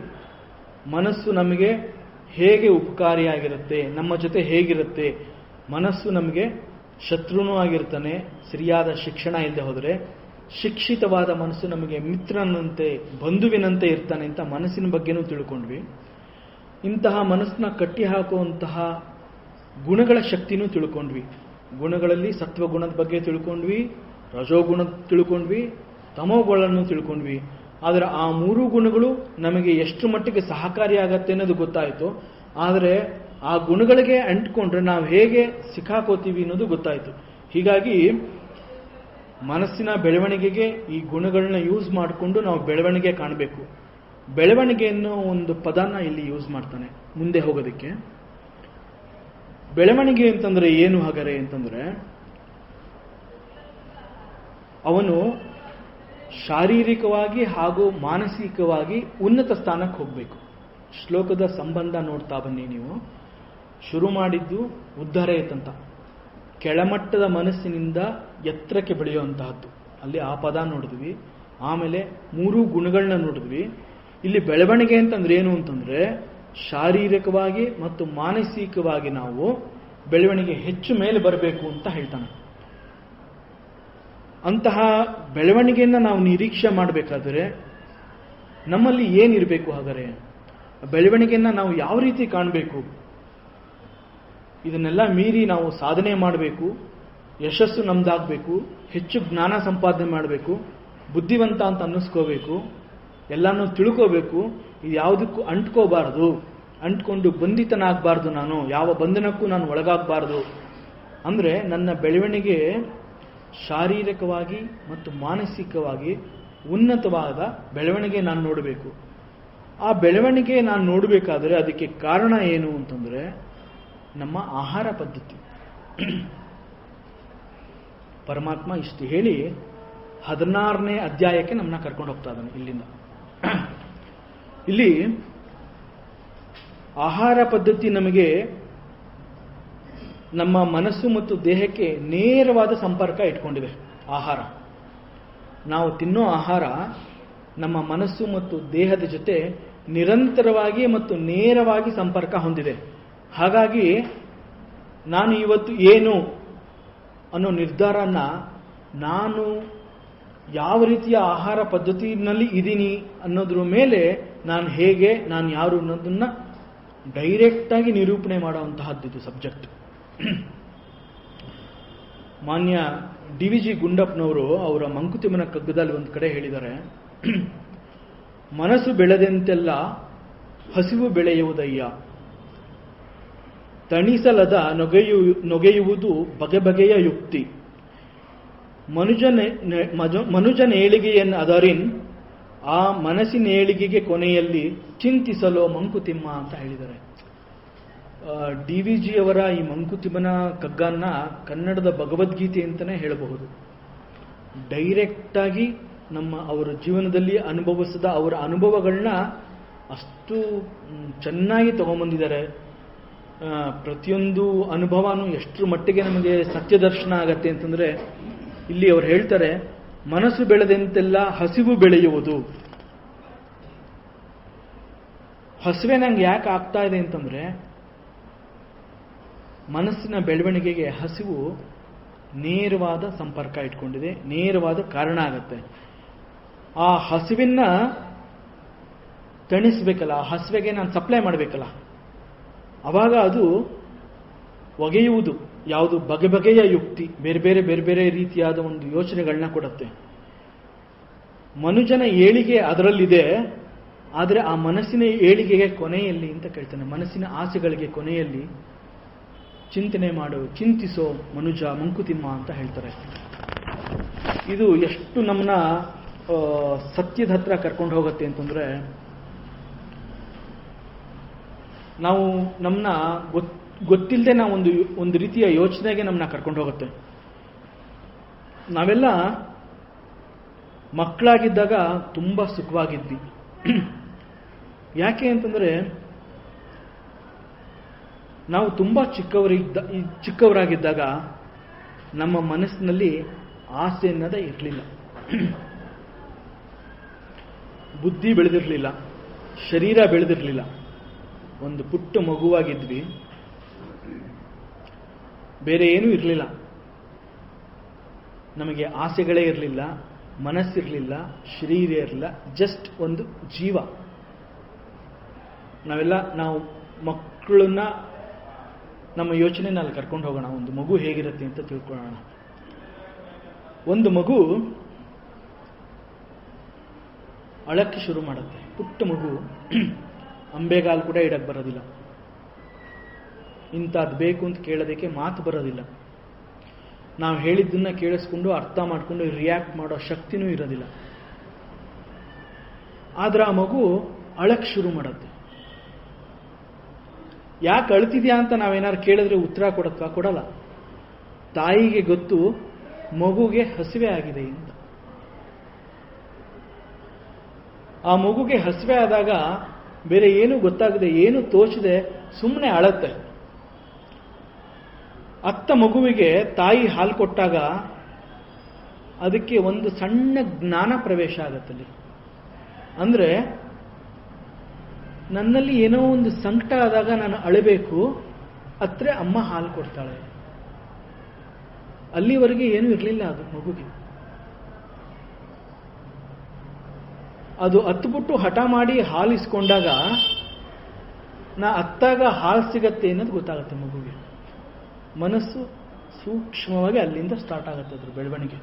ಮನಸ್ಸು ನಮಗೆ ಹೇಗೆ ಉಪಕಾರಿಯಾಗಿರುತ್ತೆ, ನಮ್ಮ ಜೊತೆ ಹೇಗಿರುತ್ತೆ. ಮನಸ್ಸು ನಮಗೆ ಶತ್ರುನೂ ಆಗಿರ್ತಾನೆ ಸರಿಯಾದ ಶಿಕ್ಷಣ ಇಲ್ಲದೆ ಹೋದರೆ. ಶಿಕ್ಷಿತವಾದ ಮನಸ್ಸು ನಮಗೆ ಮಿತ್ರನಂತೆ, ಬಂಧುವಿನಂತೆ ಇರ್ತಾನೆ ಅಂತ ಮನಸ್ಸಿನ ಬಗ್ಗೆನೂ ತಿಳ್ಕೊಂಡ್ವಿ. ಇಂತಹ ಮನಸ್ಸನ್ನ ಕಟ್ಟಿ ಹಾಕುವಂತಹ ಗುಣಗಳ ಶಕ್ತಿನೂ ತಿಳ್ಕೊಂಡ್ವಿ. ಗುಣಗಳಲ್ಲಿ ಸತ್ವಗುಣದ ಬಗ್ಗೆ ತಿಳ್ಕೊಂಡ್ವಿ, ರಜೋಗುಣ ತಿಳ್ಕೊಂಡ್ವಿ, ತಮೋಗುಣಗಳನ್ನು ತಿಳ್ಕೊಂಡ್ವಿ. ಆದರೆ ಆ 3 ಗುಣಗಳು ನಮಗೆ ಎಷ್ಟು ಮಟ್ಟಿಗೆ ಸಹಕಾರಿಯಾಗತ್ತೆ ಅನ್ನೋದು ಗೊತ್ತಾಯಿತು. ಆದರೆ ಆ ಗುಣಗಳಿಗೆ ಅಂಟ್ಕೊಂಡ್ರೆ ನಾವು ಹೇಗೆ ಸಿಕ್ಕಾಕೋತೀವಿ ಅನ್ನೋದು ಗೊತ್ತಾಯಿತು. ಹೀಗಾಗಿ ಮನಸ್ಸಿನ ಬೆಳವಣಿಗೆಗೆ ಈ ಗುಣಗಳನ್ನ ಯೂಸ್ ಮಾಡಿಕೊಂಡು ನಾವು ಬೆಳವಣಿಗೆ ಕಾಣಬೇಕು. ಬೆಳವಣಿಗೆ ಅನ್ನೋ ಒಂದು ಪದನ ಇಲ್ಲಿ ಯೂಸ್ ಮಾಡ್ತಾನೆ ಮುಂದೆ ಹೋಗೋದಕ್ಕೆ. ಬೆಳವಣಿಗೆ ಅಂತಂದ್ರೆ ಏನು ಹಾಗಾರೆ ಅಂತಂದ್ರೆ, ಅವನು ಶಾರೀರಿಕವಾಗಿ ಹಾಗೂ ಮಾನಸಿಕವಾಗಿ ಉನ್ನತ ಸ್ಥಾನಕ್ಕೆ ಹೋಗಬೇಕು. ಶ್ಲೋಕದ ಸಂಬಂಧ ನೋಡ್ತಾ ಬನ್ನಿ ನೀವು. ಶುರು ಮಾಡಿದ್ದು ಉದ್ಧರೇತಂತ, ಕೆಳಮಟ್ಟದ ಮನಸ್ಸಿನಿಂದ ಎತ್ತರಕ್ಕೆ ಬೆಳೆಯುವಂತಹದ್ದು. ಅಲ್ಲಿ ಆ ಪದ ನೋಡಿದ್ವಿ. ಆಮೇಲೆ 3 ಗುಣಗಳನ್ನ ನೋಡಿದ್ವಿ. ಇಲ್ಲಿ ಬೆಳವಣಿಗೆ ಅಂತಂದ್ರೆ ಏನು ಅಂತಂದ್ರೆ, ಶಾರೀರಿಕವಾಗಿ ಮತ್ತು ಮಾನಸಿಕವಾಗಿ ನಾವು ಬೆಳವಣಿಗೆ ಹೆಚ್ಚು ಮೇಲೆ ಬರಬೇಕು ಅಂತ ಹೇಳ್ತಾನೆ. ಅಂತಹ ಬೆಳವಣಿಗೆಯನ್ನು ನಾವು ನಿರೀಕ್ಷೆ ಮಾಡಬೇಕಾದ್ರೆ ನಮ್ಮಲ್ಲಿ ಏನಿರಬೇಕು? ಹಾಗಾದರೆ ಬೆಳವಣಿಗೆಯನ್ನು ನಾವು ಯಾವ ರೀತಿ ಕಾಣಬೇಕು? ಇದನ್ನೆಲ್ಲ ಮೀರಿ ನಾವು ಸಾಧನೆ ಮಾಡಬೇಕು, ಯಶಸ್ಸು ನಮ್ದಾಗಬೇಕು, ಹೆಚ್ಚು ಜ್ಞಾನ ಸಂಪಾದನೆ ಮಾಡಬೇಕು, ಬುದ್ಧಿವಂತ ಅಂತ ಅನ್ನಿಸ್ಕೋಬೇಕು, ಎಲ್ಲನೂ ತಿಳ್ಕೋಬೇಕು. ಇದು ಯಾವುದಕ್ಕೂ ಅಂಟ್ಕೋಬಾರ್ದು, ಅಂಟ್ಕೊಂಡು ಬಂಧಿತನಾಗಬಾರ್ದು, ನಾನು ಯಾವ ಬಂಧನಕ್ಕೂ ನಾನು ಒಳಗಾಗಬಾರ್ದು. ಅಂದರೆ ನನ್ನ ಬೆಳವಣಿಗೆ ಶಾರೀರಿಕವಾಗಿ ಮತ್ತು ಮಾನಸಿಕವಾಗಿ ಉನ್ನತವಾದ ಬೆಳವಣಿಗೆ ನಾನು ನೋಡಬೇಕು. ಆ ಬೆಳವಣಿಗೆ ನಾನು ನೋಡಬೇಕಾದ್ರೆ ಅದಕ್ಕೆ ಕಾರಣ ಏನು ಅಂತಂದರೆ ನಮ್ಮ ಆಹಾರ ಪದ್ಧತಿ. ಪರಮಾತ್ಮ ಇಷ್ಟು ಹೇಳಿ 16ನೇ ಅಧ್ಯಾಯಕ್ಕೆ ನಮ್ಮನ್ನ ಕರ್ಕೊಂಡು ಹೋಗ್ತಾ ಇದ್ದಾನೆ ಇಲ್ಲಿಂದ. ಇಲ್ಲಿ ಆಹಾರ ಪದ್ಧತಿ ನಮಗೆ ನಮ್ಮ ಮನಸ್ಸು ಮತ್ತು ದೇಹಕ್ಕೆ ನೇರವಾದ ಸಂಪರ್ಕ ಇಟ್ಕೊಂಡಿದೆ. ಆಹಾರ, ನಾವು ತಿನ್ನೋ ಆಹಾರ ನಮ್ಮ ಮನಸ್ಸು ಮತ್ತು ದೇಹದ ಜೊತೆ ನಿರಂತರವಾಗಿ ಮತ್ತು ನೇರವಾಗಿ ಸಂಪರ್ಕ ಹೊಂದಿದೆ. ಹಾಗಾಗಿ ನಾನು ಇವತ್ತು ಏನು ಅನ್ನೋ ನಿರ್ಧಾರನ ನಾನು ಯಾವ ರೀತಿಯ ಆಹಾರ ಪದ್ಧತಿನಲ್ಲಿ ಇದ್ದೀನಿ ಅನ್ನೋದ್ರ ಮೇಲೆ ನಾನು ಯಾರು ಅನ್ನೋದನ್ನ ಡೈರೆಕ್ಟಾಗಿ ನಿರೂಪಣೆ ಮಾಡುವಂತಹದ್ದು ಸಬ್ಜೆಕ್ಟ್. ಮಾನ್ಯ DVG ಗುಂಡಪ್ಪನವರು ಅವರ ಮಂಕುತಿಮ್ಮನ ಕಗ್ಗದಲ್ಲಿ ಒಂದು ಕಡೆ ಹೇಳಿದ್ದಾರೆ, ಮನಸ್ಸು ಬೆಳೆದಂತೆಲ್ಲ ಹಸಿವು ಬೆಳೆಯುವುದಯ್ಯ, ತಣಿಸಲದ ನೊಗೆಯುವುದು ಬಗೆ ಬಗೆಯ ಯುಕ್ತಿ, ಮನುಜನ ಏಳಿಗೆಯನ್ನು ಅದರಿನ್ ಆ ಮನಸ್ಸಿನ ಏಳಿಗೆಗೆ ಕೊನೆಯಲ್ಲಿ ಚಿಂತಿಸಲೋ ಮಂಕುತಿಮ್ಮ ಅಂತ ಹೇಳಿದ್ದಾರೆ. DVG ಅವರ ಈ ಮಂಕುತಿಮ್ಮನ ಕಗ್ಗನ್ನ ಕನ್ನಡದ ಭಗವದ್ಗೀತೆ ಅಂತಲೇ ಹೇಳಬಹುದು. ಡೈರೆಕ್ಟಾಗಿ ಅವರ ಜೀವನದಲ್ಲಿ ಅನುಭವಿಸಿದ ಅವರ ಅನುಭವಗಳನ್ನ ಅಷ್ಟು ಚೆನ್ನಾಗಿ ತಗೊಂಬಂದಿದ್ದಾರೆ. ಪ್ರತಿಯೊಂದು ಅನುಭವನೂ ಎಷ್ಟರ ಮಟ್ಟಿಗೆ ನಮಗೆ ಸತ್ಯದರ್ಶನ ಆಗತ್ತೆ ಅಂತಂದ್ರೆ, ಇಲ್ಲಿ ಅವ್ರು ಹೇಳ್ತಾರೆ, ಮನಸ್ಸು ಬೆಳೆದಂತೆಲ್ಲ ಹಸಿವು ಬೆಳೆಯುವುದು. ಹಸಿವೆ ನಂಗೆ ಯಾಕೆ ಆಗ್ತಾ ಇದೆ ಅಂತಂದ್ರೆ, ಮನಸ್ಸಿನ ಬೆಳವಣಿಗೆಗೆ ಹಸಿವು ನೇರವಾದ ಸಂಪರ್ಕ ಇಟ್ಕೊಂಡಿದೆ, ನೇರವಾದ ಕಾರಣ ಆಗತ್ತೆ. ಆ ಹಸಿವಿನ ತಣಿಸ್ಬೇಕಲ್ಲ, ಆ ಹಸಿವೆಗೆ ನಾನು ಸಪ್ಲೈ ಮಾಡಬೇಕಲ್ಲ, ಅವಾಗ ಅದು ಒಗೆಯುವುದು ಯಾವುದು ಬಗೆ ಬಗೆಯ ಯುಕ್ತಿ, ಬೇರೆ ಬೇರೆ ರೀತಿಯಾದ ಒಂದು ಯೋಚನೆಗಳನ್ನ ಕೊಡುತ್ತೆ. ಮನುಜನ ಏಳಿಗೆ ಅದರಲ್ಲಿದೆ, ಆದರೆ ಆ ಮನಸ್ಸಿನ ಏಳಿಗೆಗೆ ಕೊನೆಯಲ್ಲಿ ಅಂತ ಕೇಳ್ತಾನೆ. ಮನಸ್ಸಿನ ಆಸೆಗಳಿಗೆ ಕೊನೆಯಲ್ಲಿ ಚಿಂತನೆ ಮಾಡು, ಚಿಂತಿಸೋ ಮನುಜ ಮಂಕುತಿಮ್ಮ ಅಂತ ಹೇಳ್ತಾರೆ. ಇದು ಎಷ್ಟು ನಮ್ಮನ್ನ ಸತ್ಯದ ಹತ್ರ ಕರ್ಕೊಂಡು ಹೋಗುತ್ತೆ ಅಂತಂದ್ರೆ, ನಾವು ನಮ್ಮನ್ನ ಗೊತ್ತಿಲ್ಲದೆ ನಾವು ಒಂದು ರೀತಿಯ ಯೋಚನೆಗೆ ನಮ್ಮನ್ನ ಕರ್ಕೊಂಡು ಹೋಗುತ್ತೆ. ನಾವೆಲ್ಲ ಮಕ್ಕಳಾಗಿದ್ದಾಗ ತುಂಬಾ ಸುಖವಾಗಿದ್ವಿ. ಯಾಕೆ ಅಂತಂದ್ರೆ ನಾವು ತುಂಬಾ ಚಿಕ್ಕವರಾಗಿದ್ದಾಗ ನಮ್ಮ ಮನಸ್ಸಿನಲ್ಲಿ ಆಸೆ ಅನ್ನೋದೇ ಇರಲಿಲ್ಲ, ಬುದ್ಧಿ ಬೆಳೆದಿರಲಿಲ್ಲ, ಶರೀರ ಬೆಳೆದಿರಲಿಲ್ಲ. ಒಂದು ಪುಟ್ಟ ಮಗುವಾಗಿದ್ವಿ, ಬೇರೆ ಏನೂ ಇರಲಿಲ್ಲ, ನಮಗೆ ಆಸೆಗಳೇ ಇರಲಿಲ್ಲ, ಮನಸ್ಸಿರಲಿಲ್ಲ, ಶರೀರ ಇರಲಿಲ್ಲ, ಜಸ್ಟ್ ಒಂದು ಜೀವ. ನಾವು ಮಕ್ಕಳನ್ನ ನಮ್ಮ ಯೋಚನೆನ ಅಲ್ಲಿ ಕರ್ಕೊಂಡು ಹೋಗೋಣ, ಒಂದು ಮಗು ಹೇಗಿರುತ್ತೆ ಅಂತ ತಿಳ್ಕೊಳ್ಳೋಣ. ಒಂದು ಮಗು ಅಳಕ್ಕೆ ಶುರು ಮಾಡುತ್ತೆ, ಪುಟ್ಟ ಮಗು, ಅಂಬೆಗಾಲು ಕೂಡ ಇಡಕ್ಕೆ ಬರೋದಿಲ್ಲ, ಇಂಥದ್ದು ಬೇಕು ಅಂತ ಕೇಳೋದಕ್ಕೆ ಮಾತು ಬರೋದಿಲ್ಲ, ನಾವು ಹೇಳಿದ್ದನ್ನ ಕೇಳಿಸ್ಕೊಂಡು ಅರ್ಥ ಮಾಡಿಕೊಂಡು ರಿಯಾಕ್ಟ್ ಮಾಡೋ ಶಕ್ತಿನೂ ಇರೋದಿಲ್ಲ. ಆದ್ರೆ ಆ ಮಗು ಅಳಕ್ಕೆ ಶುರು ಮಾಡುತ್ತೆ. ಯಾಕೆ ಅಳ್ತಿದ್ಯಾ ಅಂತ ನಾವೇನಾದ್ರು ಕೇಳಿದ್ರೆ ಉತ್ತರ ಕೊಡಲ್ಲ. ತಾಯಿಗೆ ಗೊತ್ತು ಮಗುಗೆ ಹಸಿವೆ ಆಗಿದೆ ಅಂತ. ಆ ಮಗುಗೆ ಹಸಿವೆ ಆದಾಗ ಬೇರೆ ಏನು ಗೊತ್ತಾಗದೆ, ಏನು ತೋಚದೆ ಸುಮ್ಮನೆ ಅಳತ್ತೆ. ಅತ್ತ ಮಗುವಿಗೆ ತಾಯಿ ಹಾಲು ಕೊಟ್ಟಾಗ ಅದಕ್ಕೆ ಒಂದು ಸಣ್ಣ ಜ್ಞಾನ ಪ್ರವೇಶ ಆಗತ್ತಲ್ಲಿ. ಅಂದ್ರೆ ನನ್ನಲ್ಲಿ ಏನೋ ಒಂದು ಸಂಕಟ ಆದಾಗ ನಾನು ಅಳಬೇಕು, ಅತ್ರೆ ಅಮ್ಮ ಹಾಲು ಕೊಡ್ತಾಳೆ. ಅಲ್ಲಿವರೆಗೆ ಏನೂ ಇರಲಿಲ್ಲ ಅದು ಮಗುಗೆ. ಅದು ಅತ್ತುಬಿಟ್ಟು ಹಠ ಮಾಡಿ ಹಾಲು ಇಸ್ಕೊಂಡಾಗ ನಾ ಅತ್ತಾಗ ಹಾಲು ಸಿಗತ್ತೆ ಅನ್ನೋದು ಗೊತ್ತಾಗುತ್ತೆ ಮಗುಗೆ. ಮನಸ್ಸು ಸೂಕ್ಷ್ಮವಾಗಿ ಅಲ್ಲಿಂದ ಸ್ಟಾರ್ಟ್ ಆಗುತ್ತೆ ಅದ್ರ ಬೆಳವಣಿಗೆ.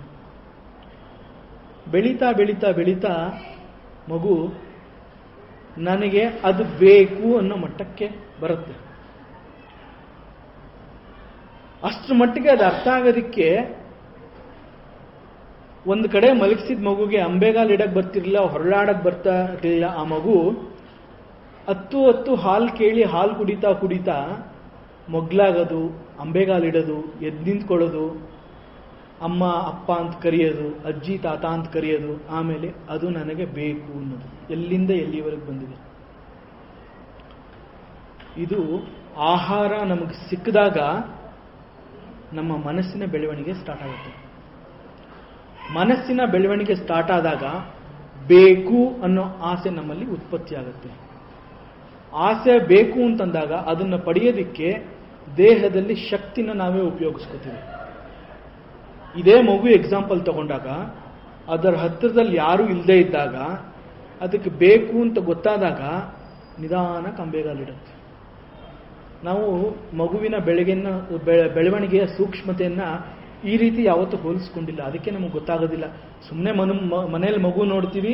ಬೆಳೀತಾ ಬೆಳೀತಾ ಬೆಳೀತಾ ಮಗು ನನಗೆ ಅದು ಬೇಕು ಅನ್ನೋ ಮಟ್ಟಕ್ಕೆ ಬರುತ್ತೆ. ಅಷ್ಟರ ಮಟ್ಟಿಗೆ ಅದು ಅರ್ಥ ಆಗೋದಕ್ಕೆ ಒಂದು ಕಡೆ ಮಲಗಿಸಿದ ಮಗುಗೆ ಅಂಬೆಗಾಲು ಇಡಕ್ಕೆ ಬರ್ತಿರ್ಲಿಲ್ಲ, ಹೊರಳಾಡಕ್ಕೆ ಬರ್ತಾ ಇರಲಿಲ್ಲ. ಆ ಮಗು ಹತ್ತು ಹಾಲು ಕೇಳಿ ಹಾಲು ಕುಡಿತಾ ಕುಡಿತಾ ಮೊಗ್ಲಾಗೋದು, ಅಂಬೆಗಾಲಿಡೋದು, ಎದ್ದು ನಿಂತ್ಕೊಳ್ಳೋದು, ಅಮ್ಮ ಅಪ್ಪ ಅಂತ ಕರೆಯೋದು, ಅಜ್ಜಿ ತಾತ ಅಂತ ಕರೆಯೋದು, ಆಮೇಲೆ ಅದು ನನಗೆ ಬೇಕು ಅನ್ನೋದು ಎಲ್ಲಿಂದ ಎಲ್ಲಿವರೆಗೆ ಬಂದಿದೆ. ಇದು ಆಹಾರ ನಮಗೆ ಸಿಕ್ಕಿದಾಗ ನಮ್ಮ ಮನಸ್ಸಿನ ಬೆಳವಣಿಗೆ ಸ್ಟಾರ್ಟ್ ಆಗುತ್ತೆ. ಮನಸ್ಸಿನ ಬೆಳವಣಿಗೆ ಸ್ಟಾರ್ಟ್ ಆದಾಗ ಬೇಕು ಅನ್ನೋ ಆಸೆ ನಮ್ಮಲ್ಲಿ ಉತ್ಪತ್ತಿ ಆಗುತ್ತೆ. ಆಸೆ ಬೇಕು ಅಂತಂದಾಗ ಅದನ್ನು ಪಡೆಯೋದಿಕ್ಕೆ ದೇಹದಲ್ಲಿ ಶಕ್ತಿನ ನಾವೇ ಉಪಯೋಗಿಸ್ಕೋತೀವಿ. ಇದೇ ಮಗು ಎಕ್ಸಾಂಪಲ್ ತಗೊಂಡಾಗ ಅದರ ಹತ್ತಿರದಲ್ಲಿ ಯಾರೂ ಇಲ್ಲದೆ ಇದ್ದಾಗ ಅದಕ್ಕೆ ಬೇಕು ಅಂತ ಗೊತ್ತಾದಾಗ ನಿಧಾನಕ್ಕೆ ಅಂಬೆಗಾಲಿಡುತ್ತೆ. ನಾವು ಮಗುವಿನ ಬೆಳವಣಿಗೆಯ ಸೂಕ್ಷ್ಮತೆಯನ್ನ ಈ ರೀತಿ ಯಾವತ್ತೂ ಹೋಲಿಸ್ಕೊಂಡಿಲ್ಲ. ಅದಕ್ಕೆ ನಮಗೆ ಗೊತ್ತಾಗೋದಿಲ್ಲ. ಸುಮ್ಮನೆ ಮನೇಲಿ ಮಗು ನೋಡ್ತೀವಿ,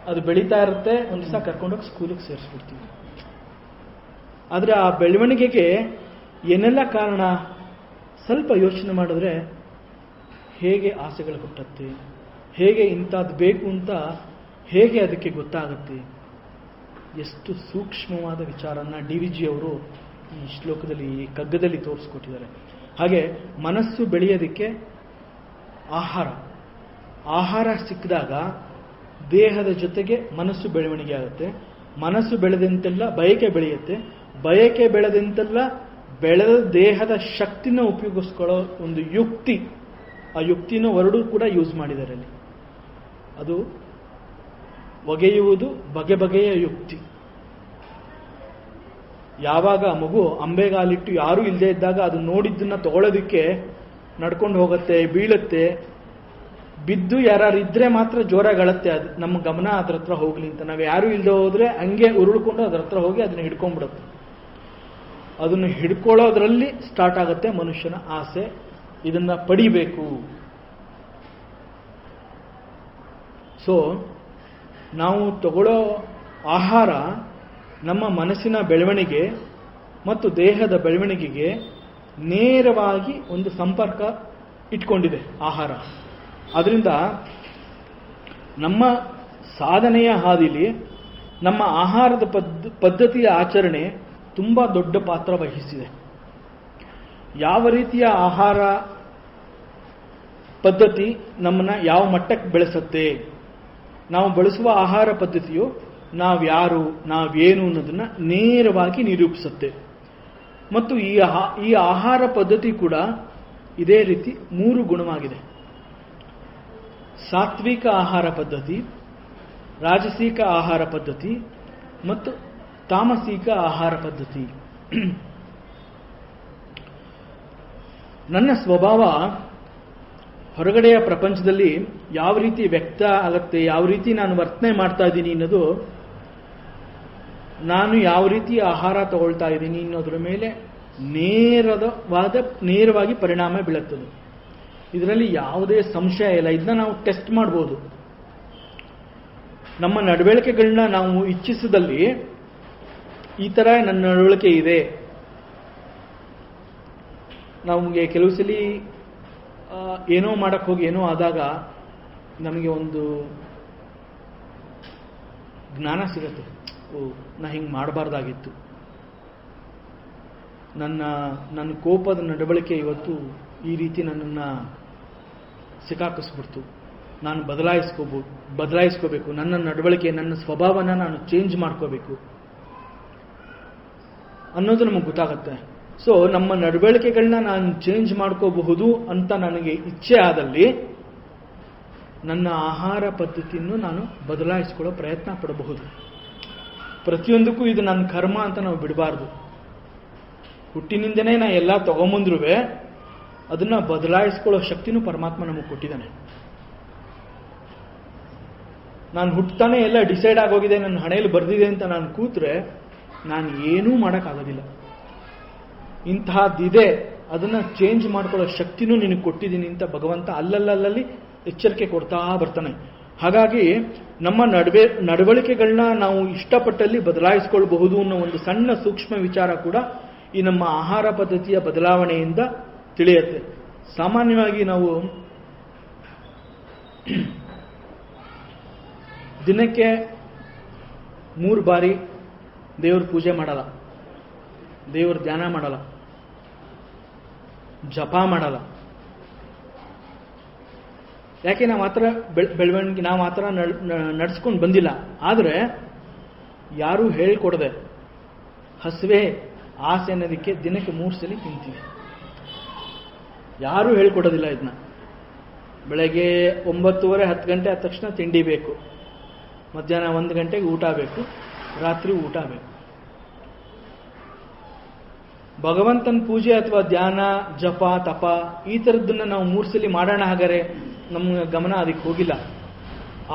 ಅದು ಬೆಳೀತಾ ಇರುತ್ತೆ, ಒಂದು ದಿವಸ ಕರ್ಕೊಂಡೋಗಿ ಸ್ಕೂಲಿಗೆ ಸೇರಿಸ್ಬಿಡ್ತೀವಿ. ಆದರೆ ಆ ಬೆಳವಣಿಗೆಗೆ ಏನೆಲ್ಲ ಕಾರಣ ಸ್ವಲ್ಪ ಯೋಚನೆ ಮಾಡಿದ್ರೆ ಹೇಗೆ ಆಸೆಗಳು ಹುಟ್ಟುತ್ತೆ, ಹೇಗೆ ಇಂಥದ್ದು ಬೇಕು ಅಂತ ಹೇಗೆ ಅದಕ್ಕೆ ಗೊತ್ತಾಗುತ್ತೆ. ಎಷ್ಟು ಸೂಕ್ಷ್ಮವಾದ ವಿಚಾರನ DVG ಅವರು ಈ ಶ್ಲೋಕದಲ್ಲಿ, ಈ ಕಗ್ಗದಲ್ಲಿ ತೋರಿಸ್ಕೊಟ್ಟಿದ್ದಾರೆ. ಹಾಗೆ ಮನಸ್ಸು ಬೆಳೆಯೋದಕ್ಕೆ ಆಹಾರ ಸಿಕ್ಕಿದಾಗ ದೇಹದ ಜೊತೆಗೆ ಮನಸ್ಸು ಬೆಳವಣಿಗೆ ಆಗುತ್ತೆ. ಮನಸ್ಸು ಬೆಳೆದಂತೆಲ್ಲ ಬಯಕೆ ಬೆಳೆಯುತ್ತೆ. ಬಯಕೆ ಬೆಳೆದಂತೆಲ್ಲ ಬೆಳೆದ ದೇಹದ ಶಕ್ತಿನ ಉಪಯೋಗಿಸ್ಕೊಳ್ಳೋ ಒಂದು ಯುಕ್ತಿ, ಆ ಯುಕ್ತಿನ ಹೊರಡೂ ಕೂಡ ಯೂಸ್ ಮಾಡಿದ್ದಾರೆ ಅಲ್ಲಿ. ಅದು ಒಗೆಯುವುದು ಬಗೆ ಬಗೆಯ ಯುಕ್ತಿ. ಯಾವಾಗ ಮಗು ಅಂಬೆಗಾಲಿಟ್ಟು ಯಾರೂ ಇಲ್ಲದೆ ಇದ್ದಾಗ ಅದು ನೋಡಿದ್ದನ್ನ ತಗೊಳ್ಳೋದಕ್ಕೆ ನಡ್ಕೊಂಡು ಹೋಗುತ್ತೆ, ಬೀಳುತ್ತೆ, ಬಿದ್ದು ಯಾರು ಇದ್ರೆ ಮಾತ್ರ ಜೋರಾಗಿ ಅಳತ್ತೆ. ಅದು ನಮ್ಮ ಗಮನ ಅದ್ರ ಹತ್ರ ಹೋಗ್ಲಿ ಅಂತ. ನಾವು ಯಾರು ಇಲ್ಲದೆ ಹೋದ್ರೆ ಹಂಗೆ ಉರುಳ್ಕೊಂಡು ಅದ್ರ ಹತ್ರ ಹೋಗಿ ಅದನ್ನ ಹಿಡ್ಕೊಂಡ್ಬಿಡುತ್ತೆ. ಅದನ್ನು ಹಿಡ್ಕೊಳ್ಳೋದ್ರಲ್ಲಿ ಸ್ಟಾರ್ಟ್ ಆಗುತ್ತೆ ಮನುಷ್ಯನ ಆಸೆ, ಇದನ್ನ ಪಡಿಬೇಕು. ಸೊ ನಾವು ತಗೊಳ್ಳೋ ಆಹಾರ ನಮ್ಮ ಮನಸ್ಸಿನ ಬೆಳವಣಿಗೆ ಮತ್ತು ದೇಹದ ಬೆಳವಣಿಗೆಗೆ ನೇರವಾಗಿ ಒಂದು ಸಂಪರ್ಕ ಇಟ್ಕೊಂಡಿದೆ ಆಹಾರ. ಅದರಿಂದ ನಮ್ಮ ಸಾಧನೆಯ ಹಾದಿಲಿ ನಮ್ಮ ಆಹಾರದ ಪದ್ಧತಿಯ ಆಚರಣೆ ತುಂಬ ದೊಡ್ಡ ಪಾತ್ರ ವಹಿಸಿದೆ. ಯಾವ ರೀತಿಯ ಆಹಾರ ಪದ್ಧತಿ ನಮ್ಮನ್ನ ಯಾವ ಮಟ್ಟಕ್ಕೆ ಬೆಳೆಸುತ್ತೆ, ನಾವು ಬಳಸುವ ಆಹಾರ ಪದ್ಧತಿಯು ನಾವ್ಯಾರು, ನಾವೇನು ಅನ್ನೋದನ್ನ ನೇರವಾಗಿ ನಿರೂಪಿಸುತ್ತೆ. ಮತ್ತು ಈ ಆಹಾರ ಪದ್ಧತಿ ಕೂಡ ಇದೇ ರೀತಿ 3 ಗುಣವಾಗಿದೆ. ಸಾತ್ವಿಕ ಆಹಾರ ಪದ್ಧತಿ, ರಾಜಸಿಕ ಆಹಾರ ಪದ್ಧತಿ ಮತ್ತು ತಾಮಸಿಕ ಆಹಾರ ಪದ್ಧತಿ. ನನ್ನ ಸ್ವಭಾವ ಹೊರಗಡೆಯ ಪ್ರಪಂಚದಲ್ಲಿ ಯಾವ ರೀತಿ ವ್ಯಕ್ತ ಆಗುತ್ತೆ, ಯಾವ ರೀತಿ ನಾನು ವರ್ತನೆ ಮಾಡ್ತಾ ಇದ್ದೀನಿ ಅನ್ನೋದು, ನಾನು ಯಾವ ರೀತಿ ಆಹಾರ ತಗೊಳ್ತಾ ಇದ್ದೀನಿ ಅನ್ನೋದ್ರ ಮೇಲೆ ನೇರವಾಗಿ ಪರಿಣಾಮ ಬೀಳುತ್ತದೆ. ಇದರಲ್ಲಿ ಯಾವುದೇ ಸಂಶಯ ಇಲ್ಲ. ಇದನ್ನ ನಾವು ಟೆಸ್ಟ್ ಮಾಡ್ಬೋದು. ನಮ್ಮ ನಡವಳಿಕೆಗಳನ್ನ ನಾವು ಇಚ್ಛಿಸಿದಲ್ಲಿ ಈ ಥರ ನನ್ನ ನಡವಳಿಕೆ ಇದೆ. ನಮಗೆ ಕೆಲವು ಸಲ ಏನೋ ಮಾಡಕ್ಕೆ ಹೋಗಿ ಏನೋ ಆದಾಗ ನಮಗೆ ಒಂದು ಜ್ಞಾನ ಸಿಗುತ್ತೆ. ಓ, ನಾ ಹಿಂಗೆ ಮಾಡಬಾರ್ದಾಗಿತ್ತು, ನನ್ನ ಕೋಪದ ನಡವಳಿಕೆ ಇವತ್ತು ಈ ರೀತಿ ನನ್ನನ್ನು ಸಿಕ್ಕಾಕಿಸ್ಬಿಡ್ತು, ನಾನು ಬದಲಾಯಿಸ್ಕೋಬೇಕು, ನನ್ನ ನಡವಳಿಕೆ, ನನ್ನ ಸ್ವಭಾವನ ನಾನು ಚೇಂಜ್ ಮಾಡ್ಕೋಬೇಕು. ಅನ್ನೋದು ನಮಗೆ ಗೊತ್ತಾಗುತ್ತೆ. ಸೊ ನಮ್ಮ ನಡವಳಿಕೆಗಳನ್ನ ನಾನು ಚೇಂಜ್ ಮಾಡ್ಕೋಬಹುದು ಅಂತ ನನಗೆ ಇಚ್ಛೆ ಆದಲ್ಲಿ ನನ್ನ ಆಹಾರ ಪದ್ಧತಿಯನ್ನು ನಾನು ಬದಲಾಯಿಸಿಕೊಳ್ಳೋ ಪ್ರಯತ್ನ ಪಡಬಹುದು. ಪ್ರತಿಯೊಂದಕ್ಕೂ ಇದು ನನ್ನ ಕರ್ಮ ಅಂತ ನಾವು ಬಿಡಬಾರ್ದು. ಹುಟ್ಟಿನಿಂದನೇ ನಾ ಎಲ್ಲ ತಗೊಂಬಂದ್ರೂ ಅದನ್ನ ಬದಲಾಯಿಸ್ಕೊಳ್ಳೋ ಶಕ್ತಿನೂ ಪರಮಾತ್ಮ ನಮಗೆ ಕೊಟ್ಟಿದ್ದಾನೆ. ನಾನು ಹುಟ್ಟತಾನೆ ಎಲ್ಲ ಡಿಸೈಡ್ ಆಗೋಗಿದೆ, ನನ್ನ ಹಣೆಯಲ್ಲಿ ಬರ್ದಿದೆ ಅಂತ ನಾನು ಕೂತ್ರೆ ನಾನು ಏನೂ ಮಾಡೋಕ್ಕಾಗೋದಿಲ್ಲ. ಇಂತಹದ್ದಿದೆ, ಅದನ್ನ ಚೇಂಜ್ ಮಾಡ್ಕೊಳ್ಳೋ ಶಕ್ತಿನೂ ನಿನಗೆ ಕೊಟ್ಟಿದ್ದೀನಿ ಅಂತ ಭಗವಂತ ಅಲ್ಲಲ್ಲಿ ಎಚ್ಚರಿಕೆ ಕೊಡ್ತಾ ಬರ್ತಾನೆ. ಹಾಗಾಗಿ ನಮ್ಮ ನಡವಳಿಕೆಗಳನ್ನ ನಾವು ಇಷ್ಟಪಟ್ಟಲ್ಲಿ ಬದಲಾಯಿಸ್ಕೊಳ್ಬಹುದು ಅನ್ನೋ ಒಂದು ಸಣ್ಣ ಸೂಕ್ಷ್ಮ ವಿಚಾರ ಕೂಡ ಈ ನಮ್ಮ ಆಹಾರ ಪದ್ಧತಿಯ ಬದಲಾವಣೆಯಿಂದ ತಿಳಿಯುತ್ತೆ. ಸಾಮಾನ್ಯವಾಗಿ ನಾವು ದಿನಕ್ಕೆ 3 ಬಾರಿ ದೇವ್ರ ಪೂಜೆ ಮಾಡಲ್ಲ, ದೇವ್ರ ಧ್ಯಾನ ಮಾಡಲ್ಲ, ಜಪ ಮಾಡಲ್ಲ. ಯಾಕೆ ನಾವು ಆ ಥರ ಬೆಳವಣಿಗೆ ನಾವು ಆ ಥರ ನಡ್ಸ್ಕೊಂಡು ಬಂದಿಲ್ಲ. ಆದರೆ ಯಾರೂ ಹೇಳ್ಕೊಡದೆ ಹಸುವೆ ಆಸೆ ಅನ್ನೋದಕ್ಕೆ ದಿನಕ್ಕೆ 3 ಸಲ ತಿಂತೀವಿ. ಯಾರೂ ಹೇಳ್ಕೊಡೋದಿಲ್ಲ ಇದನ್ನ. ಬೆಳಗ್ಗೆ 9:30 10 ಗಂಟೆ ಆದ ತಕ್ಷಣ ತಿಂಡಿ ಬೇಕು, ಮಧ್ಯಾಹ್ನ 1 ಗಂಟೆಗೆ ಊಟ ಬೇಕು, ರಾತ್ರಿ ಊಟ ಬೇಕು. ಭಗವಂತನ ಪೂಜೆ ಅಥವಾ ಧ್ಯಾನ ಜಪ ತಪ ಈ ಥರದ್ದನ್ನ ನಾವು 3 ಸಲ ಮಾಡೋಣ, ಹಾಗಾದ್ರೆ ನಮ್ಮ ಗಮನ ಅದಕ್ಕೆ ಹೋಗಿಲ್ಲ.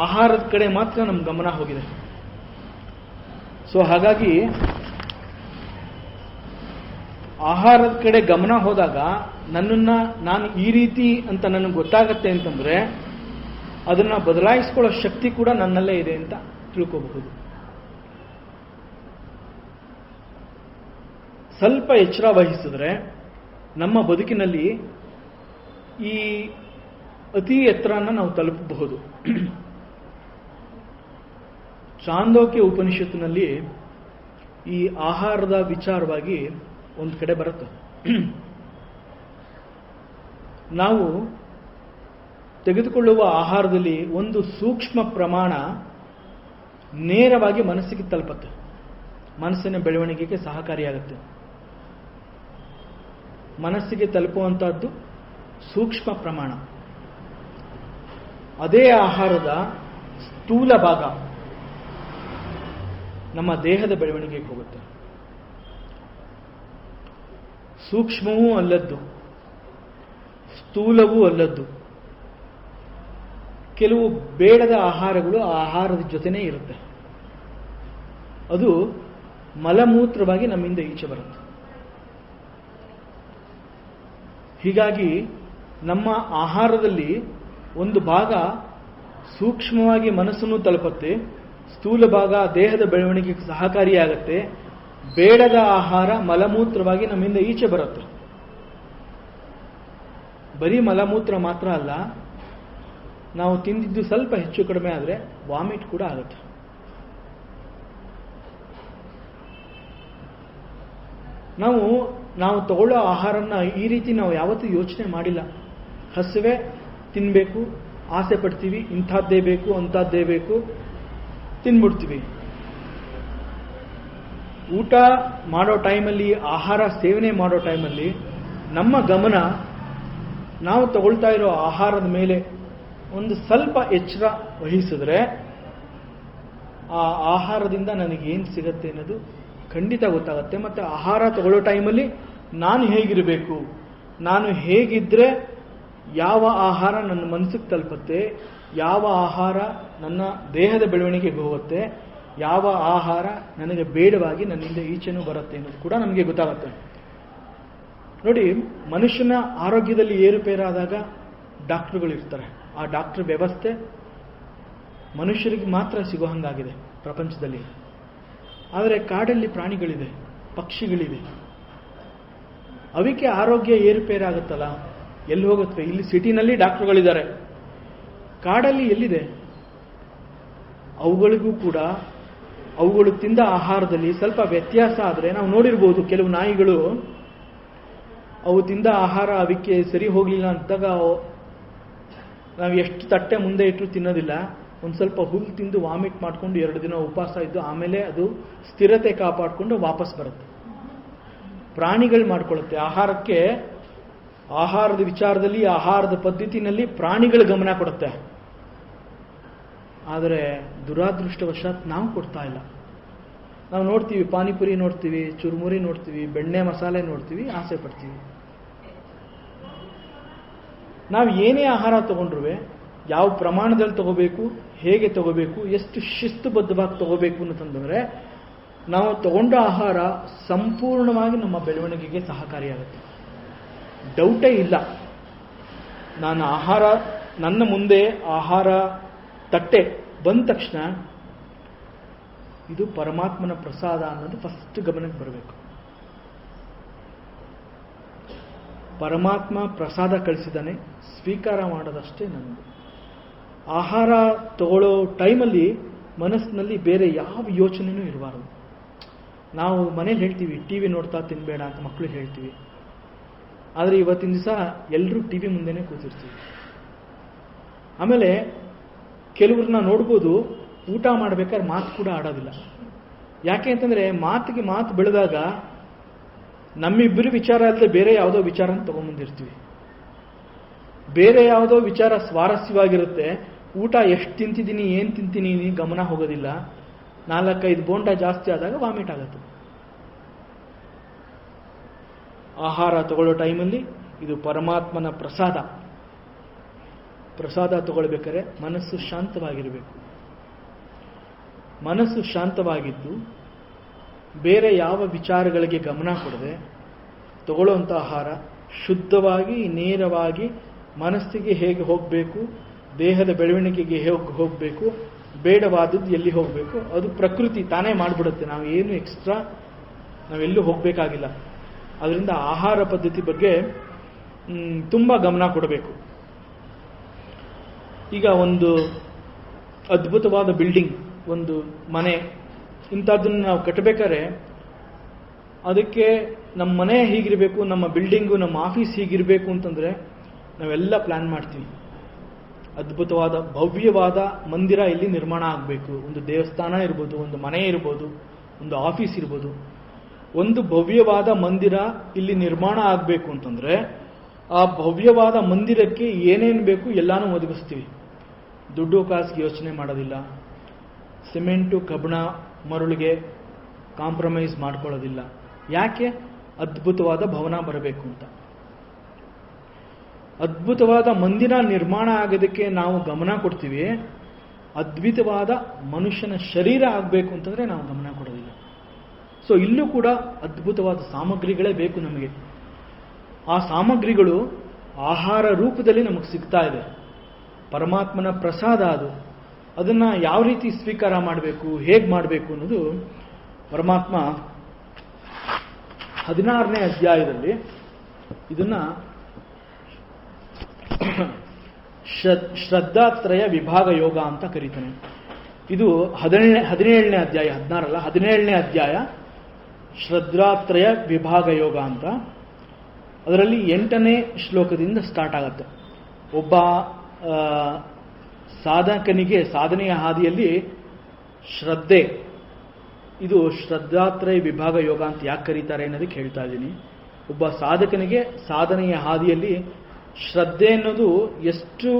ಆಹಾರದ ಕಡೆ ಮಾತ್ರ ನಮ್ಮ ಗಮನ ಹೋಗಿದೆ. ಸೊ ಹಾಗಾಗಿ ಆಹಾರದ ಕಡೆ ಗಮನ ಹೋದಾಗ ನಾನು ಈ ರೀತಿ ಅಂತ ನನಗೆ ಗೊತ್ತಾಗತ್ತೆ ಅಂತಂದ್ರೆ ಅದನ್ನ ಬದಲಾಯಿಸ್ಕೊಳ್ಳೋ ಶಕ್ತಿ ಕೂಡ ನನ್ನಲ್ಲೇ ಇದೆ ಅಂತ ತಿಳ್ಕೋಬಹುದು. ಸ್ವಲ್ಪ ಎಚ್ಚರ ವಹಿಸಿದ್ರೆ ನಮ್ಮ ಬದುಕಿನಲ್ಲಿ ಈ ಅತಿ ಎತ್ತರನ ನಾವು ತಲುಪಬಹುದು. ಚಾಂದೋಕ್ಯ ಉಪನಿಷತ್ತಿನಲ್ಲಿ ಈ ಆಹಾರದ ವಿಚಾರವಾಗಿ ಒಂದು ಕಡೆ ಬರುತ್ತೆ. ನಾವು ತೆಗೆದುಕೊಳ್ಳುವ ಆಹಾರದಲ್ಲಿ ಒಂದು ಸೂಕ್ಷ್ಮ ಪ್ರಮಾಣ ನೇರವಾಗಿ ಮನಸ್ಸಿಗೆ ತಲುಪುತ್ತೆ, ಮನಸ್ಸಿನ ಬೆಳವಣಿಗೆಗೆ ಸಹಕಾರಿಯಾಗುತ್ತೆ. ಮನಸ್ಸಿಗೆ ತಲುಪುವಂತಹದ್ದು ಸೂಕ್ಷ್ಮ ಪ್ರಮಾಣ. ಅದೇ ಆಹಾರದ ಸ್ಥೂಲ ಭಾಗ ನಮ್ಮ ದೇಹದ ಬೆಳವಣಿಗೆಗೆ ಹೋಗುತ್ತೆ. ಸೂಕ್ಷ್ಮವೂ ಅಲ್ಲದ್ದು, ಸ್ಥೂಲವೂ ಅಲ್ಲದ್ದು. ಕೆಲವು ಬೇಡದ ಆಹಾರಗಳು ಆ ಆಹಾರದ ಜೊತೆನೇ ಇರುತ್ತೆ. ಅದು ಮಲಮೂತ್ರವಾಗಿ ನಮ್ಮಿಂದ ಈಚೆ ಬರುತ್ತೆ. ಹೀಗಾಗಿ ನಮ್ಮ ಆಹಾರದಲ್ಲಿ ಒಂದು ಭಾಗ ಸೂಕ್ಷ್ಮವಾಗಿ ಮನಸ್ಸನ್ನು ತಲುಪುತ್ತೆ, ಸ್ಥೂಲ ಭಾಗ ದೇಹದ ಬೆಳವಣಿಗೆಗೆ ಸಹಕಾರಿಯಾಗತ್ತೆ. ಬೇಡದ ಆಹಾರ ಮಲಮೂತ್ರವಾಗಿ ನಮ್ಮಿಂದ ಈಚೆ ಬರುತ್ತೆ. ಬರೀ ಮಲಮೂತ್ರ ಮಾತ್ರ ಅಲ್ಲ, ನಾವು ತಿಂದಿದ್ದು ಸ್ವಲ್ಪ ಹೆಚ್ಚು ಕಡಿಮೆ ಆದರೆ ವಾಮಿಟ್ ಕೂಡ ಆಗುತ್ತೆ. ನಾವು ತಗೊಳ್ಳೋ ಆಹಾರನ ಈ ರೀತಿ ನಾವು ಯಾವತ್ತೂ ಯೋಚನೆ ಮಾಡಿಲ್ಲ. ಹಸುವೆ ತಿನ್ನಬೇಕು, ಆಸೆ ಪಡ್ತೀವಿ, ಇಂಥದ್ದೇ ಬೇಕು ಅಂಥದ್ದೇ ಬೇಕು, ತಿನ್ಬಿಡ್ತೀವಿ. ಊಟ ಮಾಡೋ ಟೈಮಲ್ಲಿ, ಆಹಾರ ಸೇವನೆ ಮಾಡೋ ಟೈಮಲ್ಲಿ ನಮ್ಮ ಗಮನ ನಾವು ತಗೊಳ್ತಾ ಇರೋ ಆಹಾರದ ಮೇಲೆ ಒಂದು ಸ್ವಲ್ಪ ಎಚ್ಚರ ವಹಿಸಿದ್ರೆ ಆ ಆಹಾರದಿಂದ ನನಗೇನು ಸಿಗತ್ತೆ ಅನ್ನೋದು ಖಂಡಿತ ಗೊತ್ತಾಗುತ್ತೆ. ಮತ್ತು ಆಹಾರ ತಗೊಳ್ಳೋ ಟೈಮಲ್ಲಿ ನಾನು ಹೇಗಿರಬೇಕು, ನಾನು ಹೇಗಿದ್ರೆ ಯಾವ ಆಹಾರ ನನ್ನ ಮನಸ್ಸಿಗೆ ತಲುಪುತ್ತೆ, ಯಾವ ಆಹಾರ ನನ್ನ ದೇಹದ ಬೆಳವಣಿಗೆಗೆ ಹೋಗುತ್ತೆ, ಯಾವ ಆಹಾರ ನನಗೆ ಬೇಡವಾಗಿ ನನ್ನಿಂದ ಈಚೆನೂ ಬರುತ್ತೆ ಅನ್ನೋದು ಕೂಡ ನಮಗೆ ಗೊತ್ತಾಗುತ್ತೆ. ನೋಡಿ, ಮನುಷ್ಯನ ಆರೋಗ್ಯದಲ್ಲಿ ಏರುಪೇರಾದಾಗ ಡಾಕ್ಟರ್ಗಳು ಇರ್ತಾರೆ. ಆ ಡಾಕ್ಟರ್ ವ್ಯವಸ್ಥೆ ಮನುಷ್ಯರಿಗೆ ಮಾತ್ರ ಸಿಗೋ ಹಾಗಾಗಿದೆ ಪ್ರಪಂಚದಲ್ಲಿ. ಆದರೆ ಕಾಡಲ್ಲಿ ಪ್ರಾಣಿಗಳಿದೆ, ಪಕ್ಷಿಗಳಿವೆ, ಅವಕ್ಕೆ ಆರೋಗ್ಯ ಏರುಪೇರಾಗುತ್ತಲ್ಲ, ಎಲ್ಲಿ ಹೋಗುತ್ತೆ? ಇಲ್ಲಿ ಸಿಟಿನಲ್ಲಿ ಡಾಕ್ಟರ್ಗಳಿದ್ದಾರೆ, ಕಾಡಲ್ಲಿ ಎಲ್ಲಿದೆ? ಅವುಗಳಿಗೂ ಕೂಡ ಅವುಗಳು ತಿಂದ ಆಹಾರದಲ್ಲಿ ಸ್ವಲ್ಪ ವ್ಯತ್ಯಾಸ ಆದರೆ ನಾವು ನೋಡಿರ್ಬೋದು. ಕೆಲವು ನಾಯಿಗಳು ಅವು ತಿಂದ ಆಹಾರ ಅವಕ್ಕೆ ಸರಿ ಹೋಗಲಿಲ್ಲ ಅಂತಾಗ ನಾವು ಎಷ್ಟು ತಟ್ಟೆ ಮುಂದೆ ಇಟ್ಟರು ತಿನ್ನೋದಿಲ್ಲ. ಒಂದು ಸ್ವಲ್ಪ ಹುಲ್ಲು ತಿಂದು ವಾಮಿಟ್ ಮಾಡಿಕೊಂಡು 2 ದಿನ ಉಪವಾಸ ಇದ್ದು ಆಮೇಲೆ ಅದು ಸ್ಥಿರತೆ ಕಾಪಾಡಿಕೊಂಡು ವಾಪಸ್ ಬರುತ್ತೆ. ಪ್ರಾಣಿಗಳು ಮಾಡ್ಕೊಳ್ಳುತ್ತೆ. ಆಹಾರದ ವಿಚಾರದಲ್ಲಿ, ಆಹಾರದ ಪದ್ಧತಿನಲ್ಲಿ ಪ್ರಾಣಿಗಳು ಗಮನ ಕೊಡುತ್ತೆ. ಆದರೆ ದುರಾದೃಷ್ಟವಶಾತ್ ನಾವು ಕೊಡ್ತಾ ಇಲ್ಲ. ನಾವು ನೋಡ್ತೀವಿ, ಪಾನಿಪುರಿ ನೋಡ್ತೀವಿ, ಚುರುಮುರಿ ನೋಡ್ತೀವಿ, ಬೆಣ್ಣೆ ಮಸಾಲೆ ನೋಡ್ತೀವಿ, ಆಸೆ ಪಡ್ತೀವಿ. ನಾವು ಏನೇ ಆಹಾರ ತಗೊಂಡ್ರು ಯಾವ ಪ್ರಮಾಣದಲ್ಲಿ ತಗೋಬೇಕು, ಹೇಗೆ ತಗೋಬೇಕು, ಎಷ್ಟು ಶಿಸ್ತುಬದ್ಧವಾಗಿ ತಗೋಬೇಕು ಅಂತಂದ್ರೆ ನಾವು ತಗೊಂಡ ಆಹಾರ ಸಂಪೂರ್ಣವಾಗಿ ನಮ್ಮ ಬೆಳವಣಿಗೆಗೆ ಸಹಕಾರಿಯಾಗುತ್ತೆ. ಡೌಟೇ ಇಲ್ಲ. ನನ್ನ ಮುಂದೆ ಆಹಾರ ತಟ್ಟೆ ಬಂದ ತಕ್ಷಣ ಇದು ಪರಮಾತ್ಮನ ಪ್ರಸಾದ ಅನ್ನೋದು ಫಸ್ಟ್ ಗಮನಕ್ಕೆ ಬರಬೇಕು. ಪರಮಾತ್ಮ ಪ್ರಸಾದ ಕಳಿಸಿದ್ದಾನೆ, ಸ್ವೀಕಾರ ಮಾಡೋದಷ್ಟೇ ನನ್ನದು. ಆಹಾರ ತಗೊಳ್ಳೋ ಟೈಮಲ್ಲಿ ಮನಸ್ಸಿನಲ್ಲಿ ಬೇರೆ ಯಾವ ಯೋಚನೆನೂ ಇರಬಾರದು. ನಾವು ಮನೇಲಿ ಹೇಳ್ತೀವಿ ಟಿವಿ ನೋಡ್ತಾ ತಿನ್ಬೇಡ ಅಂತ ಮಕ್ಕಳು ಹೇಳ್ತೀವಿ. ಆದರೆ ಇವತ್ತಿನ ದಿವಸ ಎಲ್ಲರೂ ಟಿವಿ ಮುಂದೆನೇ ಕೂತಿರ್ತೀವಿ. ಆಮೇಲೆ ಕೆಲವ್ರನ್ನ ನೋಡ್ಬೋದು, ಊಟ ಮಾಡ್ಬೇಕಾದ್ರೆ ಮಾತು ಕೂಡ ಆಡೋದಿಲ್ಲ. ಯಾಕೆ ಅಂತಂದ್ರೆ ಮಾತಿಗೆ ಮಾತು ಬೆಳೆದಾಗ ನಮ್ಮಿಬ್ಬರು ವಿಚಾರ ಅಲ್ಲದೆ ಬೇರೆ ಯಾವುದೋ ವಿಚಾರನ ತಗೊಂಡ್ಬಂದಿರ್ತೀವಿ. ಬೇರೆ ಯಾವುದೋ ವಿಚಾರ ಸ್ವಾರಸ್ಯವಾಗಿರುತ್ತೆ. ಊಟ ಎಷ್ಟು ತಿಂತಿದ್ದೀನಿ, ಏನು ತಿಂತೀನಿ ಗಮನ ಹೋಗೋದಿಲ್ಲ. 4-5 ಬೋಂಡ ಜಾಸ್ತಿ ಆದಾಗ ವಾಮಿಟ್ ಆಗುತ್ತೆ. ಆಹಾರ ತಗೊಳ್ಳೋ ಟೈಮಲ್ಲಿ ಇದು ಪರಮಾತ್ಮನ ಪ್ರಸಾದ ತಗೊಳ್ಬೇಕಾದ್ರೆ ಮನಸ್ಸು ಶಾಂತವಾಗಿರಬೇಕು. ಮನಸ್ಸು ಶಾಂತವಾಗಿದ್ದು ಬೇರೆ ಯಾವ ವಿಚಾರಗಳಿಗೆ ಗಮನ ಕೊಡದೆ ತಗೊಳ್ಳುವಂಥ ಆಹಾರ ಶುದ್ಧವಾಗಿ, ನೇರವಾಗಿ ಮನಸ್ಸಿಗೆ ಹೇಗೆ ಹೋಗಬೇಕು, ದೇಹದ ಬೆಳವಣಿಗೆಗೆ ಹೇಗೆ ಹೋಗಬೇಕು, ಬೇಡವಾದದ್ದು ಎಲ್ಲಿ ಹೋಗಬೇಕು, ಅದು ಪ್ರಕೃತಿ ತಾನೇ ಮಾಡಿಬಿಡುತ್ತೆ. ನಾವು ಏನು ಎಕ್ಸ್ಟ್ರಾ ನಾವೆಲ್ಲೂ ಹೋಗಬೇಕಾಗಿಲ್ಲ. ಅದರಿಂದ ಆಹಾರ ಪದ್ಧತಿ ಬಗ್ಗೆ ತುಂಬ ಗಮನ ಕೊಡಬೇಕು. ಈಗ ಒಂದು ಅದ್ಭುತವಾದ ಬಿಲ್ಡಿಂಗ್, ಒಂದು ಮನೆ, ಇಂಥದ್ದನ್ನು ನಾವು ಕಟ್ಟಬೇಕಾದ್ರೆ ಅದಕ್ಕೆ ನಮ್ಮ ಮನೆ ಹೀಗಿರಬೇಕು, ನಮ್ಮ ಬಿಲ್ಡಿಂಗು, ನಮ್ಮ ಆಫೀಸ್ ಹೀಗಿರಬೇಕು ಅಂತಂದರೆ ನಾವೆಲ್ಲ ಪ್ಲ್ಯಾನ್ ಮಾಡ್ತೀವಿ. ಅದ್ಭುತವಾದ ಭವ್ಯವಾದ ಮಂದಿರ ಇಲ್ಲಿ ನಿರ್ಮಾಣ ಆಗಬೇಕು. ಒಂದು ದೇವಸ್ಥಾನ ಇರ್ಬೋದು, ಒಂದು ಮನೆ ಇರ್ಬೋದು, ಒಂದು ಆಫೀಸ್ ಇರ್ಬೋದು. ಒಂದು ಭವ್ಯವಾದ ಮಂದಿರ ಇಲ್ಲಿ ನಿರ್ಮಾಣ ಆಗಬೇಕು ಅಂತಂದರೆ ಆ ಭವ್ಯವಾದ ಮಂದಿರಕ್ಕೆ ಏನೇನು ಬೇಕು ಎಲ್ಲಾನು ಒದಗಿಸ್ತೀವಿ. ದುಡ್ಡು ಕಾಸಿಗೆ ಯೋಚನೆ ಮಾಡೋದಿಲ್ಲ. ಸಿಮೆಂಟು, ಕಬ್ಬಣ, ಮರಳಿಗೆ ಕಾಂಪ್ರಮೈಸ್ ಮಾಡ್ಕೊಳ್ಳೋದಿಲ್ಲ. ಯಾಕೆ? ಅದ್ಭುತವಾದ ಭವನ ಬರಬೇಕು ಅಂತ. ಅದ್ಭುತವಾದ ಮಂದಿರ ನಿರ್ಮಾಣ ಆಗೋದಕ್ಕೆ ನಾವು ಗಮನ ಕೊಡ್ತೀವಿ. ಅದ್ಭುತವಾದ ಮನುಷ್ಯನ ಶರೀರ ಆಗಬೇಕು ಅಂತಂದ್ರೆ ನಾವು ಗಮನ ಕೊಡೋದಿಲ್ಲ. ಸೊ ಇಲ್ಲೂ ಕೂಡ ಅದ್ಭುತವಾದ ಸಾಮಗ್ರಿಗಳೇ ಬೇಕು ನಮಗೆ. ಆ ಸಾಮಗ್ರಿಗಳು ಆಹಾರ ರೂಪದಲ್ಲಿ ನಮಗೆ ಸಿಗ್ತಾ ಇದೆ. ಪರಮಾತ್ಮನ ಪ್ರಸಾದ ಅದು. ಅದನ್ನು ಯಾವ ರೀತಿ ಸ್ವೀಕಾರ ಮಾಡಬೇಕು, ಹೇಗೆ ಮಾಡಬೇಕು ಅನ್ನೋದು ಪರಮಾತ್ಮ 16ನೇ ಅಧ್ಯಾಯದಲ್ಲಿ ಇದನ್ನ ಶ್ರದ್ಧಾತ್ರಯ ವಿಭಾಗ ಯೋಗ ಅಂತ ಕರೀತಾನೆ. ಇದು 17ನೇ ಅಧ್ಯಾಯ, 16 ಅಲ್ಲ, 17ನೇ ಅಧ್ಯಾಯ ಶ್ರದ್ಧಾತ್ರಯ ವಿಭಾಗ ಯೋಗ ಅಂತ. ಅದರಲ್ಲಿ 8ನೇ ಶ್ಲೋಕದಿಂದ ಸ್ಟಾರ್ಟ್ ಆಗುತ್ತೆ. ಒಬ್ಬ ಸಾಧಕನಿಗೆ ಸಾಧನೆಯ ಹಾದಿಯಲ್ಲಿ ಶ್ರದ್ಧೆ, ಇದು ಶ್ರದ್ಧಾತ್ರಯ ವಿಭಾಗ ಯೋಗ ಅಂತ ಯಾಕೆ ಕರೀತಾರೆ ಅನ್ನೋದಕ್ಕೆ ಹೇಳ್ತಾ ಇದ್ದೀನಿ. ಒಬ್ಬ ಸಾಧಕನಿಗೆ ಸಾಧನೆಯ ಹಾದಿಯಲ್ಲಿ ಶ್ರದ್ಧೆ ಅನ್ನೋದು ಎಷ್ಟು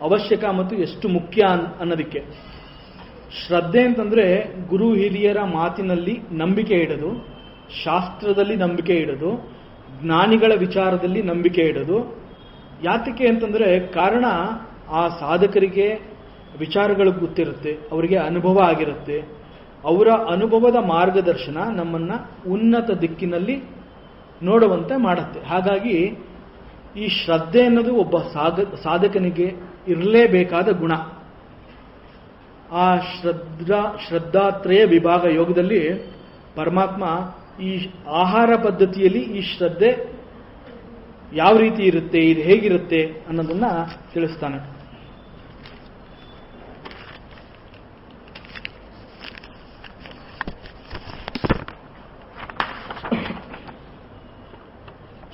ಅವಶ್ಯಕ ಮತ್ತು ಎಷ್ಟು ಮುಖ್ಯ ಅನ್ನೋದಕ್ಕೆ. ಶ್ರದ್ಧೆ ಅಂತಂದ್ರೆ ಗುರು ಹಿರಿಯರ ಮಾತಿನಲ್ಲಿ ನಂಬಿಕೆ ಇಡೋದು, ಶಾಸ್ತ್ರದಲ್ಲಿ ನಂಬಿಕೆ ಇಡೋದು, ಜ್ಞಾನಿಗಳ ವಿಚಾರದಲ್ಲಿ ನಂಬಿಕೆ ಇಡೋದು. ಯಾತಕ್ಕೆ ಅಂತಂದ್ರೆ ಕಾರಣ ಆ ಸಾಧಕರಿಗೆ ವಿಚಾರಗಳು ಗೊತ್ತಿರುತ್ತೆ, ಅವರಿಗೆ ಅನುಭವ ಆಗಿರುತ್ತೆ. ಅವರ ಅನುಭವದ ಮಾರ್ಗದರ್ಶನ ನಮ್ಮನ್ನ ಉನ್ನತ ದಿಕ್ಕಿನಲ್ಲಿ ನೋಡುವಂತೆ ಮಾಡುತ್ತೆ. ಹಾಗಾಗಿ ಈ ಶ್ರದ್ಧೆ ಅನ್ನೋದು ಒಬ್ಬ ಸಾಧಕನಿಗೆ ಇರಲೇಬೇಕಾದ ಗುಣ. ಆ ಶ್ರದ್ಧಾತ್ರಯ ವಿಭಾಗ ಯೋಗದಲ್ಲಿ ಪರಮಾತ್ಮ ಈ ಆಹಾರ ಪದ್ಧತಿಯಲ್ಲಿ ಈ ಶ್ರದ್ಧೆ ಯಾವ ರೀತಿ ಇರುತ್ತೆ, ಇದು ಹೇಗಿರುತ್ತೆ ಅನ್ನೋದನ್ನ ತಿಳಿಸ್ತಾನೆ.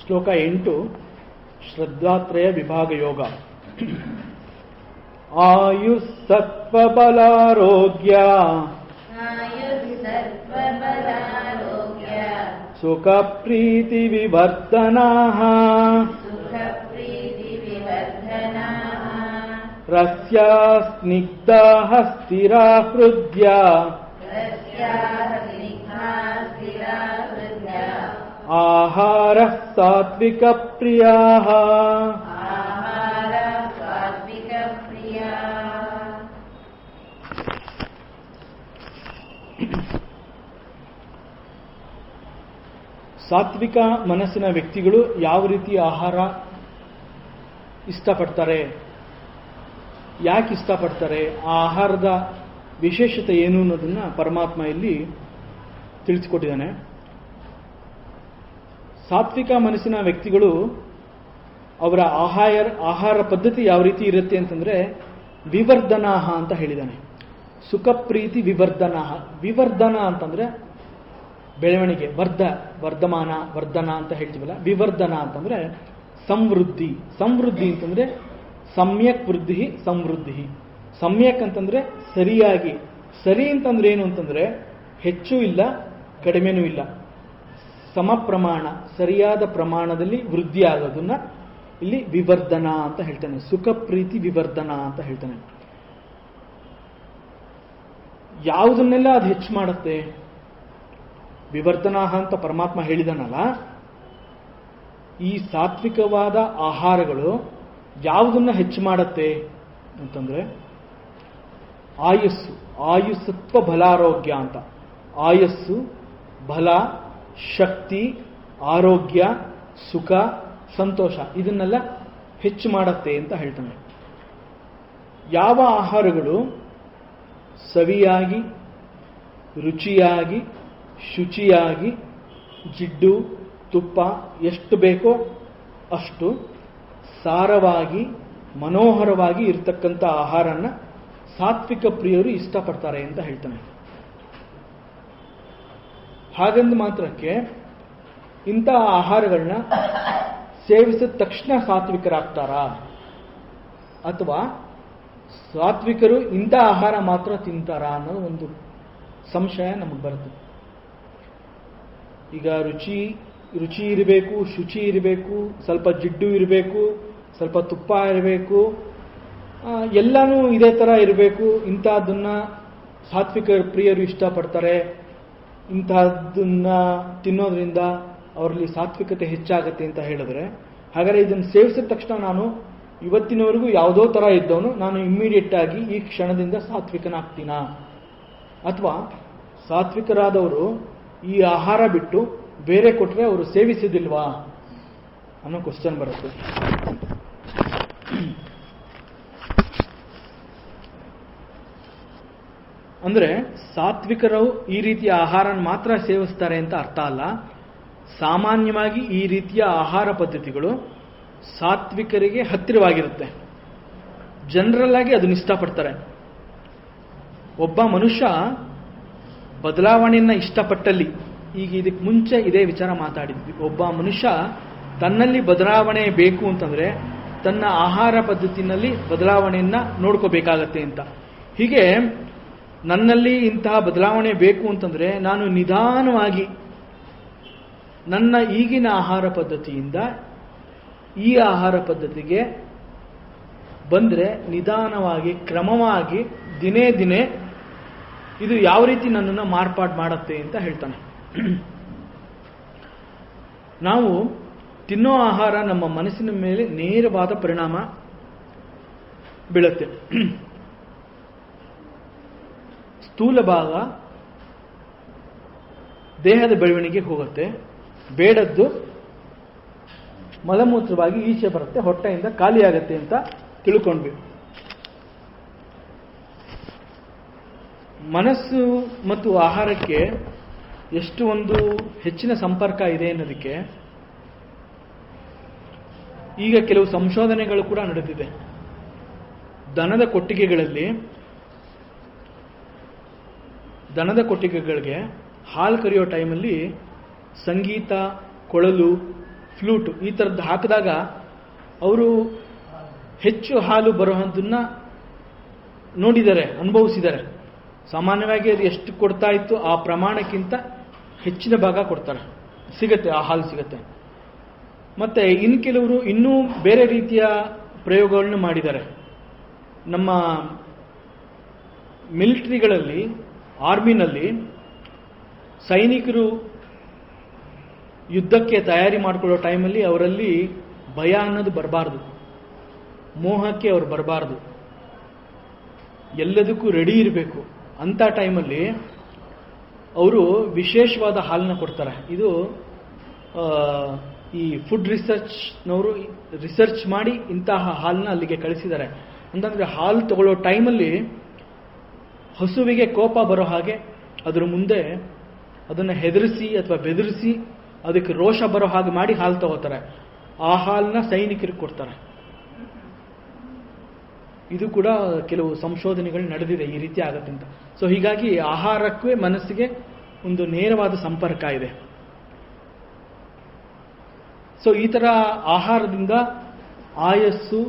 ಶ್ಲೋಕ 8 ಶ್ರದ್ಧಾತ್ರಯ ವಿಭಾಗ ಯೋಗ. ಆಯುಸ್ಸತ್ವಬಲಾರೋಗ್ಯ ಸುಖಪ್ರೀತಿವಿವರ್ಧನಾಃ ರಸ್ಯಾ ಸ್ನಿಗ್ಧಾಃ ಸ್ಥಿರಾ ಹೃದ್ಯಾ ಆಹಾರಃ ಸಾತ್ವಿಕಪ್ರಿಯಾಃ. ಸಾತ್ವಿಕ ಮನಸ್ಸಿನ ವ್ಯಕ್ತಿಗಳು ಯಾವ ರೀತಿ ಆಹಾರ ಇಷ್ಟಪಡ್ತಾರೆ, ಯಾಕೆ ಇಷ್ಟಪಡ್ತಾರೆ, ಆ ಆಹಾರದ ವಿಶೇಷತೆ ಏನು ಅನ್ನೋದನ್ನ ಪರಮಾತ್ಮ ಇಲ್ಲಿ ತಿಳಿಸಿಕೊಟ್ಟಿದ್ದಾನೆ. ಸಾತ್ವಿಕ ಮನಸ್ಸಿನ ವ್ಯಕ್ತಿಗಳು ಅವರ ಆಹಾರ ಪದ್ಧತಿ ಯಾವ ರೀತಿ ಇರುತ್ತೆ ಅಂತಂದ್ರೆ ವಿವರ್ಧನಾಹ ಅಂತ ಹೇಳಿದ್ದಾನೆ. ಸುಖಪ್ರೀತಿ ವಿವರ್ಧನಾಹ. ವಿವರ್ಧನ ಅಂತಂದ್ರೆ ಬೆಳವಣಿಗೆ, ವರ್ಧನ ಅಂತ ಹೇಳ್ತೀವಲ್ಲ. ವಿವರ್ಧನ ಅಂತಂದ್ರೆ ಸಮೃದ್ಧಿ. ಸಮೃದ್ಧಿ ಅಂತಂದ್ರೆ ಸಮ್ಯಕ್ ವೃದ್ಧಿ ಸಮೃದ್ಧಿ. ಸಮ್ಯಕ್ ಅಂತಂದ್ರೆ ಸರಿಯಾಗಿ. ಸರಿ ಅಂತಂದ್ರೆ ಏನು ಅಂತಂದ್ರೆ ಹೆಚ್ಚು ಇಲ್ಲ ಕಡಿಮೆನೂ ಇಲ್ಲ, ಸಮ ಪ್ರಮಾಣ, ಸರಿಯಾದ ಪ್ರಮಾಣದಲ್ಲಿ ವೃದ್ಧಿ ಆಗೋದನ್ನ ಇಲ್ಲಿ ವಿವರ್ಧನ ಅಂತ ಹೇಳ್ತಾನೆ. ಸುಖ ಪ್ರೀತಿ ವಿವರ್ಧನ ಅಂತ ಹೇಳ್ತಾನೆ. ಯಾವುದನ್ನೆಲ್ಲ ಅದು ಹೆಚ್ಚು ಮಾಡುತ್ತೆ? ವಿವರ್ಧನ ಅಂತ ಪರಮಾತ್ಮ ಹೇಳಿದನಲ್ಲ, ಈ ಸಾತ್ವಿಕವಾದ ಆಹಾರಗಳು ಯಾವುದನ್ನ ಹೆಚ್ಚು ಮಾಡುತ್ತೆ ಅಂತಂದ್ರೆ ಆಯುಸ್ಸತ್ವ ಬಲಾರೋಗ್ಯ ಅಂತ. ಆಯಸ್ಸು, ಬಲ, ಶಕ್ತಿ, ಆರೋಗ್ಯ, ಸುಖ, ಸಂತೋಷ ಇದನ್ನೆಲ್ಲ ಹೆಚ್ಚು ಮಾಡುತ್ತೆ ಅಂತ ಹೇಳ್ತಾನೆ. ಯಾವ ಆಹಾರಗಳು ಸವಿಯಾಗಿ, ರುಚಿಯಾಗಿ, ಶುಚಿಯಾಗಿ, ಜಿಡ್ಡು, ತುಪ್ಪ ಎಷ್ಟು ಬೇಕೋ ಅಷ್ಟು ಸಾರವಾಗಿ, ಮನೋಹರವಾಗಿ ಇರತಕ್ಕಂಥ ಆಹಾರನ ಸಾತ್ವಿಕ ಪ್ರಿಯರು ಇಷ್ಟಪಡ್ತಾರೆ ಅಂತ ಹೇಳ್ತಾನೆ. ಹಾಗಂದ ಮಾತ್ರಕ್ಕೆ ಇಂಥ ಆಹಾರಗಳನ್ನ ಸೇವಿಸಿದ ತಕ್ಷಣ ಸಾತ್ವಿಕರಾಗ್ತಾರಾ, ಅಥವಾ ಸಾತ್ವಿಕರು ಇಂಥ ಆಹಾರ ಮಾತ್ರ ತಿಂತಾರಾ ಅನ್ನೋದು ಒಂದು ಸಂಶಯ ನಮಗೆ ಬರುತ್ತೆ. ಈಗ ರುಚಿ ಇರಬೇಕು, ಶುಚಿ ಇರಬೇಕು, ಸ್ವಲ್ಪ ಜಿಡ್ಡು ಇರಬೇಕು, ಸ್ವಲ್ಪ ತುಪ್ಪ ಇರಬೇಕು, ಎಲ್ಲನೂ ಇದೇ ಥರ ಇರಬೇಕು, ಇಂಥದ್ದನ್ನ ಸಾತ್ವಿಕ ಪ್ರಿಯರು ಇಷ್ಟಪಡ್ತಾರೆ, ಇಂತಹದ್ದನ್ನ ತಿನ್ನೋದ್ರಿಂದ ಅವರಲ್ಲಿ ಸಾತ್ವಿಕತೆ ಹೆಚ್ಚಾಗತ್ತೆ ಅಂತ ಹೇಳಿದ್ರೆ, ಹಾಗಾದ್ರೆ ಇದನ್ನು ಸೇವಿಸಿದ ತಕ್ಷಣ ನಾನು ಇವತ್ತಿನವರೆಗೂ ಯಾವುದೋ ಥರ ಇದ್ದವನು ನಾನು ಇಮ್ಮಿಡಿಯೇಟ್ ಆಗಿ ಈ ಕ್ಷಣದಿಂದ ಸಾತ್ವಿಕನಾಗ್ತೀನಾ, ಅಥವಾ ಸಾತ್ವಿಕರಾದವರು ಈ ಆಹಾರ ಬಿಟ್ಟು ಬೇರೆ ಕೊಟ್ಟರೆ ಅವರು ಸೇವಿಸಿದಿಲ್ವಾ ಅನ್ನೋ ಕ್ವಶನ್ ಬರುತ್ತೆ. ಅಂದ್ರೆ ಸಾತ್ವಿಕರು ಈ ರೀತಿಯ ಆಹಾರನ ಮಾತ್ರ ಸೇವಿಸ್ತಾರೆ ಅಂತ ಅರ್ಥ ಅಲ್ಲ. ಸಾಮಾನ್ಯವಾಗಿ ಈ ರೀತಿಯ ಆಹಾರ ಪದ್ಧತಿಗಳು ಸಾತ್ವಿಕರಿಗೆ ಹತ್ತಿರವಾಗಿರುತ್ತೆ. ಜನರಲ್ ಆಗಿ ಅದನ್ನ ಇಷ್ಟಪಡ್ತಾರೆ. ಒಬ್ಬ ಮನುಷ್ಯ ಬದಲಾವಣೆಯನ್ನ ಇಷ್ಟಪಟ್ಟಲ್ಲಿ, ಈಗ ಇದಕ್ಕೆ ಮುಂಚೆ ಇದೇ ವಿಚಾರ ಮಾತಾಡಿದ್ವಿ, ಒಬ್ಬ ಮನುಷ್ಯ ತನ್ನಲ್ಲಿ ಬದಲಾವಣೆ ಬೇಕು ಅಂತಂದ್ರೆ ತನ್ನ ಆಹಾರ ಪದ್ಧತಿನಲ್ಲಿ ಬದಲಾವಣೆಯನ್ನ ನೋಡ್ಕೋಬೇಕಾಗತ್ತೆ ಅಂತ. ಹೀಗೆ ನನ್ನಲ್ಲಿ ಇಂತಹ ಬದಲಾವಣೆ ಬೇಕು ಅಂತಂದ್ರೆ ನಾನು ನಿಧಾನವಾಗಿ ನನ್ನ ಈಗಿನ ಆಹಾರ ಪದ್ಧತಿಯಿಂದ ಈ ಆಹಾರ ಪದ್ಧತಿಗೆ ಬಂದ್ರೆ ನಿಧಾನವಾಗಿ, ಕ್ರಮವಾಗಿ, ದಿನೇ ದಿನೇ ಇದು ಯಾವ ರೀತಿ ನನ್ನನ್ನು ಮಾರ್ಪಾಡು ಮಾಡುತ್ತೆ ಅಂತ ಹೇಳ್ತಾನೆ. ನಾವು ತಿನ್ನೋ ಆಹಾರ ನಮ್ಮ ಮನಸ್ಸಿನ ಮೇಲೆ ನೇರವಾದ ಪರಿಣಾಮ ಬೀಳುತ್ತೆ. ಸ್ಥೂಲ ಭಾಗ ದೇಹದ ಬೆಳವಣಿಗೆ ಹೋಗುತ್ತೆ, ಬೇಡದ್ದು ಮಲಮೂತ್ರವಾಗಿ ಈಚೆ ಬರುತ್ತೆ, ಹೊಟ್ಟೆಯಿಂದ ಖಾಲಿಯಾಗತ್ತೆ ಅಂತ ತಿಳ್ಕೊಂಡ್ವಿ. ಮನಸ್ಸು ಮತ್ತು ಆಹಾರಕ್ಕೆ ಎಷ್ಟು ಒಂದು ಹೆಚ್ಚಿನ ಸಂಪರ್ಕ ಇದೆ ಅನ್ನೋದಕ್ಕೆ ಈಗ ಕೆಲವು ಸಂಶೋಧನೆಗಳು ಕೂಡ ನಡೆದಿದೆ. ದನದ ಕೊಟ್ಟಿಗೆಗಳಿಗೆ ಹಾಲು ಕರೆಯೋ ಟೈಮಲ್ಲಿ ಸಂಗೀತ, ಕೊಳಲು, ಫ್ಲೂಟ್ ಈ ಥರದ್ದು ಹಾಕಿದಾಗ ಅವರು ಹೆಚ್ಚು ಹಾಲು ಬರೋದನ್ನ ನೋಡಿದ್ದಾರೆ, ಅನುಭವಿಸಿದ್ದಾರೆ. ಸಾಮಾನ್ಯವಾಗಿ ಅದು ಎಷ್ಟು ಕೊಡ್ತಾ ಇತ್ತು ಆ ಪ್ರಮಾಣಕ್ಕಿಂತ ಹೆಚ್ಚಿನ ಭಾಗ ಕೊಡ್ತಾರೆ. ಸಿಗತ್ತೆ, ಆ ಹಾಲು ಸಿಗತ್ತೆ. ಮತ್ತೆ ಇನ್ನು ಕೆಲವರು ಇನ್ನೂ ಬೇರೆ ರೀತಿಯ ಪ್ರಯೋಗಗಳನ್ನು ಮಾಡಿದ್ದಾರೆ. ನಮ್ಮ ಮಿಲಿಟರಿಗಳಲ್ಲಿ, ಆರ್ಮಿನಲ್ಲಿ ಸೈನಿಕರು ಯುದ್ಧಕ್ಕೆ ತಯಾರಿ ಮಾಡಿಕೊಳ್ಳೋ ಟೈಮಲ್ಲಿ ಅವರಲ್ಲಿ ಭಯ ಅನ್ನೋದು ಬರಬಾರ್ದು, ಮೋಹಕ್ಕೆ ಅವ್ರು ಬರಬಾರ್ದು, ಎಲ್ಲದಕ್ಕೂ ರೆಡಿ ಇರಬೇಕು. ಅಂಥ ಟೈಮಲ್ಲಿ ಅವರು ವಿಶೇಷವಾದ ಹಾಲನ್ನ ಕೊಡ್ತಾರೆ. ಇದು ಈ ಫುಡ್ ರಿಸರ್ಚ್ನವರು ರಿಸರ್ಚ್ ಮಾಡಿ ಇಂತಹ ಹಾಲನ್ನ ಅಲ್ಲಿಗೆ ಕಳಿಸಿದ್ದಾರೆ. ಅಂತಂದರೆ ಹಾಲು ತಗೊಳ್ಳೋ ಟೈಮಲ್ಲಿ ಹಸುವಿಗೆ ಕೋಪ ಬರೋ ಹಾಗೆ ಅದರ ಮುಂದೆ ಅದನ್ನು ಹೆದರಿಸಿ ಅಥವಾ ಬೆದರಿಸಿ ಅದಕ್ಕೆ ರೋಷ ಬರೋ ಹಾಗೆ ಮಾಡಿ ಹಾಲು ತಗೋತಾರೆ. ಆ ಹಾಲನ್ನ ಸೈನಿಕರಿಗೆ ಕೊಡ್ತಾರೆ. ಇದು ಕೂಡ ಕೆಲವು ಸಂಶೋಧನೆಗಳು ನಡೆದಿದೆ, ಈ ರೀತಿ ಆಗತ್ತೆ ಅಂತ. ಸೊ ಹೀಗಾಗಿ ಆಹಾರಕ್ಕೆ ಮನಸ್ಸಿಗೆ ಒಂದು ನೇರವಾದ ಸಂಪರ್ಕ ಇದೆ. ಸೊ ಈ ಥರ ಆಹಾರದಿಂದ ಆಯಸ್ಸು,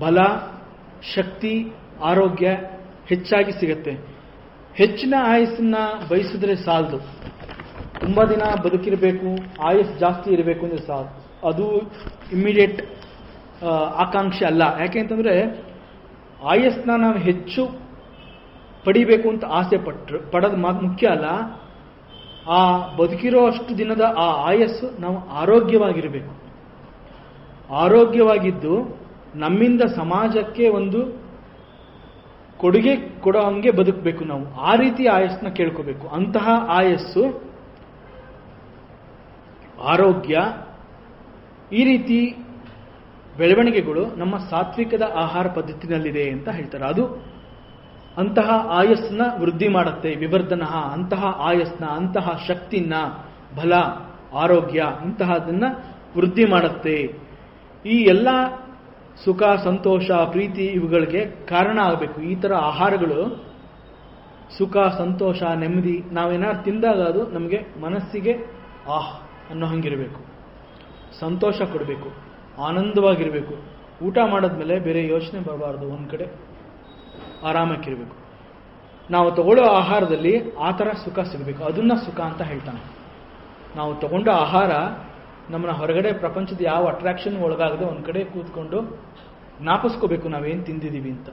ಬಲ, ಶಕ್ತಿ, ಆರೋಗ್ಯ ಹೆಚ್ಚಾಗಿ ಸಿಗತ್ತೆ. ಹೆಚ್ಚಿನ ಆಯಸ್ಸನ್ನ ಬಯಸಿದ್ರೆ ಸಾಲದು. ತುಂಬ ದಿನ ಬದುಕಿರಬೇಕು, ಆಯಸ್ಸು ಜಾಸ್ತಿ ಇರಬೇಕು ಅಂದರೆ ಸಾಲದು. ಅದು ಇಮ್ಮಿಡಿಯೇಟ್ ಆಕಾಂಕ್ಷೆ ಅಲ್ಲ. ಯಾಕೆ ಅಂತಂದರೆ ಆಯಸ್ಸನ್ನ ನಾವು ಹೆಚ್ಚು ಪಡಿಬೇಕು ಅಂತ ಆಸೆ ಪಡೋದು ಮುಖ್ಯ ಅಲ್ಲ. ಆ ಬದುಕಿರೋ ಅಷ್ಟು ದಿನದ ಆ ಆಯಸ್ಸು ನಾವು ಆರೋಗ್ಯವಾಗಿರಬೇಕು. ಆರೋಗ್ಯವಾಗಿದ್ದು ನಮ್ಮಿಂದ ಸಮಾಜಕ್ಕೆ ಒಂದು ಕೊಡುಗೆ ಕೊಡೋ ಹಂಗೆ ಬದುಕಬೇಕು. ನಾವು ಆ ರೀತಿ ಆಯಸ್ಸನ್ನ ಕೇಳ್ಕೋಬೇಕು. ಅಂತಹ ಆಯಸ್ಸು, ಆರೋಗ್ಯ, ಈ ರೀತಿ ಬೆಳವಣಿಗೆಗಳು ನಮ್ಮ ಸಾತ್ವಿಕದ ಆಹಾರ ಪದ್ಧತಿನಲ್ಲಿದೆ ಅಂತ ಹೇಳ್ತಾರೆ. ಅದು ಅಂತಹ ಆಯಸ್ಸನ್ನ ವೃದ್ಧಿ ಮಾಡುತ್ತೆ. ವಿವರ್ಧನ, ಅಂತಹ ಆಯಸ್ಸನ್ನ, ಅಂತಹ ಶಕ್ತಿನ, ಬಲ, ಆರೋಗ್ಯ ಇಂತಹದನ್ನ ವೃದ್ಧಿ ಮಾಡುತ್ತೆ. ಈ ಎಲ್ಲ ಸುಖ, ಸಂತೋಷ, ಪ್ರೀತಿ ಇವುಗಳಿಗೆ ಕಾರಣ ಆಗಬೇಕು. ಈ ಥರ ಆಹಾರಗಳು ಸುಖ, ಸಂತೋಷ, ನೆಮ್ಮದಿ ನಾವೇನಾದ್ರು ತಿಂದಾಗ ಅದು ನಮಗೆ ಮನಸ್ಸಿಗೆ ಅನ್ನೋ ಹಂಗಿರಬೇಕು, ಸಂತೋಷ ಕೊಡಬೇಕು, ಆನಂದವಾಗಿರಬೇಕು. ಊಟ ಮಾಡಿದ್ಮೇಲೆ ಬೇರೆ ಯೋಚನೆ ಬರಬಾರ್ದು, ಒಂದು ಕಡೆ ಆರಾಮಕ್ಕಿರಬೇಕು. ನಾವು ತಗೊಳ್ಳೋ ಆಹಾರದಲ್ಲಿ ಆ ಥರ ಸುಖ ಸಿಗಬೇಕು. ಅದನ್ನ ಸುಖ ಅಂತ ಹೇಳ್ತಾನೆ. ನಾವು ತಗೊಂಡ ಆಹಾರ ನಮ್ಮನ್ನ ಹೊರಗಡೆ ಪ್ರಪಂಚದ ಯಾವ ಅಟ್ರಾಕ್ಷನ್ ಒಳಗಾಗದೆ ಒಂದು ಕಡೆ ಕೂತ್ಕೊಂಡು ಜ್ಞಾಪಿಸ್ಕೋಬೇಕು ನಾವೇನು ತಿಂದಿದ್ದೀವಿ ಅಂತ.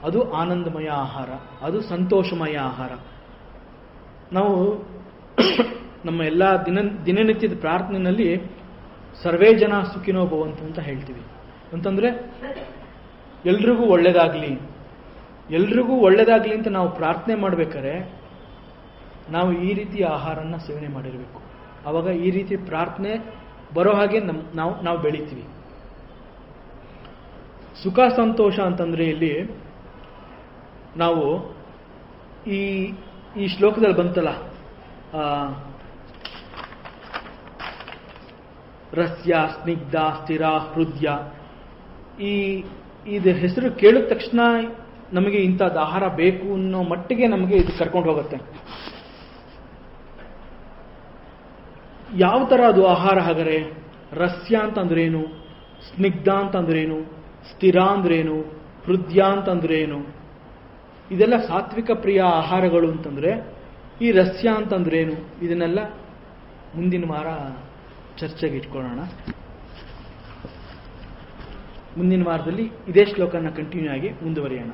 ಅದು ಆನಂದಮಯ ಆಹಾರ, ಅದು ಸಂತೋಷಮಯ ಆಹಾರ. ನಾವು ನಮ್ಮ ಎಲ್ಲ ದಿನನಿತ್ಯದ ಪ್ರಾರ್ಥನೆಯಲ್ಲಿ ಸರ್ವೇ ಜನ ಸುಖಿನೋ ಭವಂತು ಅಂತ ಹೇಳ್ತೀವಿ. ಅಂತಂದ್ರೆ ಎಲ್ರಿಗೂ ಒಳ್ಳೇದಾಗ್ಲಿ, ಎಲ್ರಿಗೂ ಒಳ್ಳೇದಾಗ್ಲಿ ಅಂತ ನಾವು ಪ್ರಾರ್ಥನೆ ಮಾಡ್ಬೇಕಾದ್ರೆ ನಾವು ಈ ರೀತಿಯ ಆಹಾರನ ಸೇವನೆ ಮಾಡಿರಬೇಕು. ಆವಾಗ ಈ ರೀತಿ ಪ್ರಾರ್ಥನೆ ಬರೋ ಹಾಗೆ ನಾವು ಬೆಳಿತೀವಿ. ಸುಖ ಸಂತೋಷ ಅಂತಂದ್ರೆ ಇಲ್ಲಿ ನಾವು ಈ ಶ್ಲೋಕದಲ್ಲಿ ಬಂತಲ್ಲ, ರಸ್ಯ, ಸ್ನಿಗ್ಧ, ಸ್ಥಿರ, ಹೃದಯ, ಇದು ಹೆಸರು ಕೇಳಿದ ತಕ್ಷಣ ನಮಗೆ ಇಂಥದ್ದು ಆಹಾರ ಬೇಕು ಅನ್ನೋ ಮಟ್ಟಿಗೆ ನಮಗೆ ಇದು ಕರ್ಕೊಂಡು ಹೋಗುತ್ತೆ. ಯಾವ ಥರ ಅದು ಆಹಾರ ಹಾಗಾರೆ? ರಸ್ಯ ಅಂತಂದ್ರೇನು, ಸ್ನಿಗ್ಧ ಅಂತಂದ್ರೇನು, ಸ್ಥಿರ ಅಂದ್ರೇನು, ಹೃದಯ ಅಂತಂದ್ರೇನು? ಇದೆಲ್ಲ ಸಾತ್ವಿಕ ಪ್ರಿಯ ಆಹಾರಗಳು ಅಂತಂದ್ರೆ ಈ ರಸ್ಯ ಅಂತಂದ್ರೇನು? ಇದನ್ನೆಲ್ಲ ಮುಂದಿನ ವಾರ ಚರ್ಚೆಗೆ ಇಟ್ಕೊಳ್ಳೋಣ. ಮುಂದಿನ ವಾರದಲ್ಲಿ ಇದೇ ಶ್ಲೋಕನ ಕಂಟಿನ್ಯೂ ಆಗಿ ಮುಂದುವರಿಯೋಣ.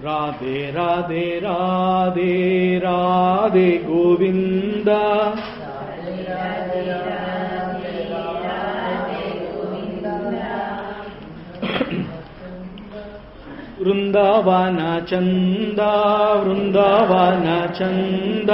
ರಾಧೆ ರಾಧೆ ರಾಧೆ ರಾಧೆ ಗೋವಿಂದ, ವೃಂದಾವನ ಚಂದ ವೃಂದಾವನ ಚಂದ,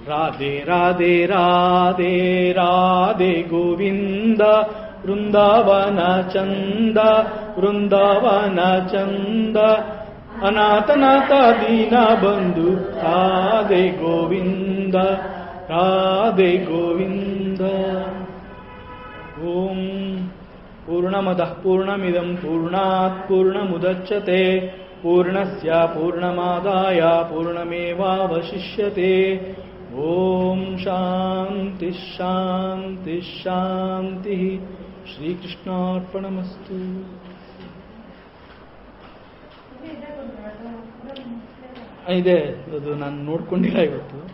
ರಾಧೆ ರಾಧೆ ರಾಧೆ ರಾಧೆ ಗೋವಿಂದ, ವೃಂದಾವನ ಚಂದ ವೃಂದಾವನ ಚಂದ ಅನಾಥನಾಥ ದೀನ ಬಂಧು ರಾಧೆ ಗೋವಿಂದ ರಾಧೆ ಗೋವಿಂದ. ಓಂ ಪೂರ್ಣಮದಃ ಪೂರ್ಣಮಿದಂ ಪೂರ್ಣಾತ್ ಪೂರ್ಣಮುದಚ್ಯತೆ ಪೂರ್ಣಸ್ಯ ಪೂರ್ಣಮಾದಾಯ ಪೂರ್ಣಮೇವಾವಶಿಷ್ಯತೆ. ಓಂ ಶಾಂತಿ ಶಾಂತಿ ಶಾಂತಿ. ಶ್ರೀಕೃಷ್ಣಾರ್ಪಣಮಸ್ತು. ಇದೆ ಅದು ನಾನು ನೋಡ್ಕೊಂಡಿಲ್ಲ ಇವತ್ತು.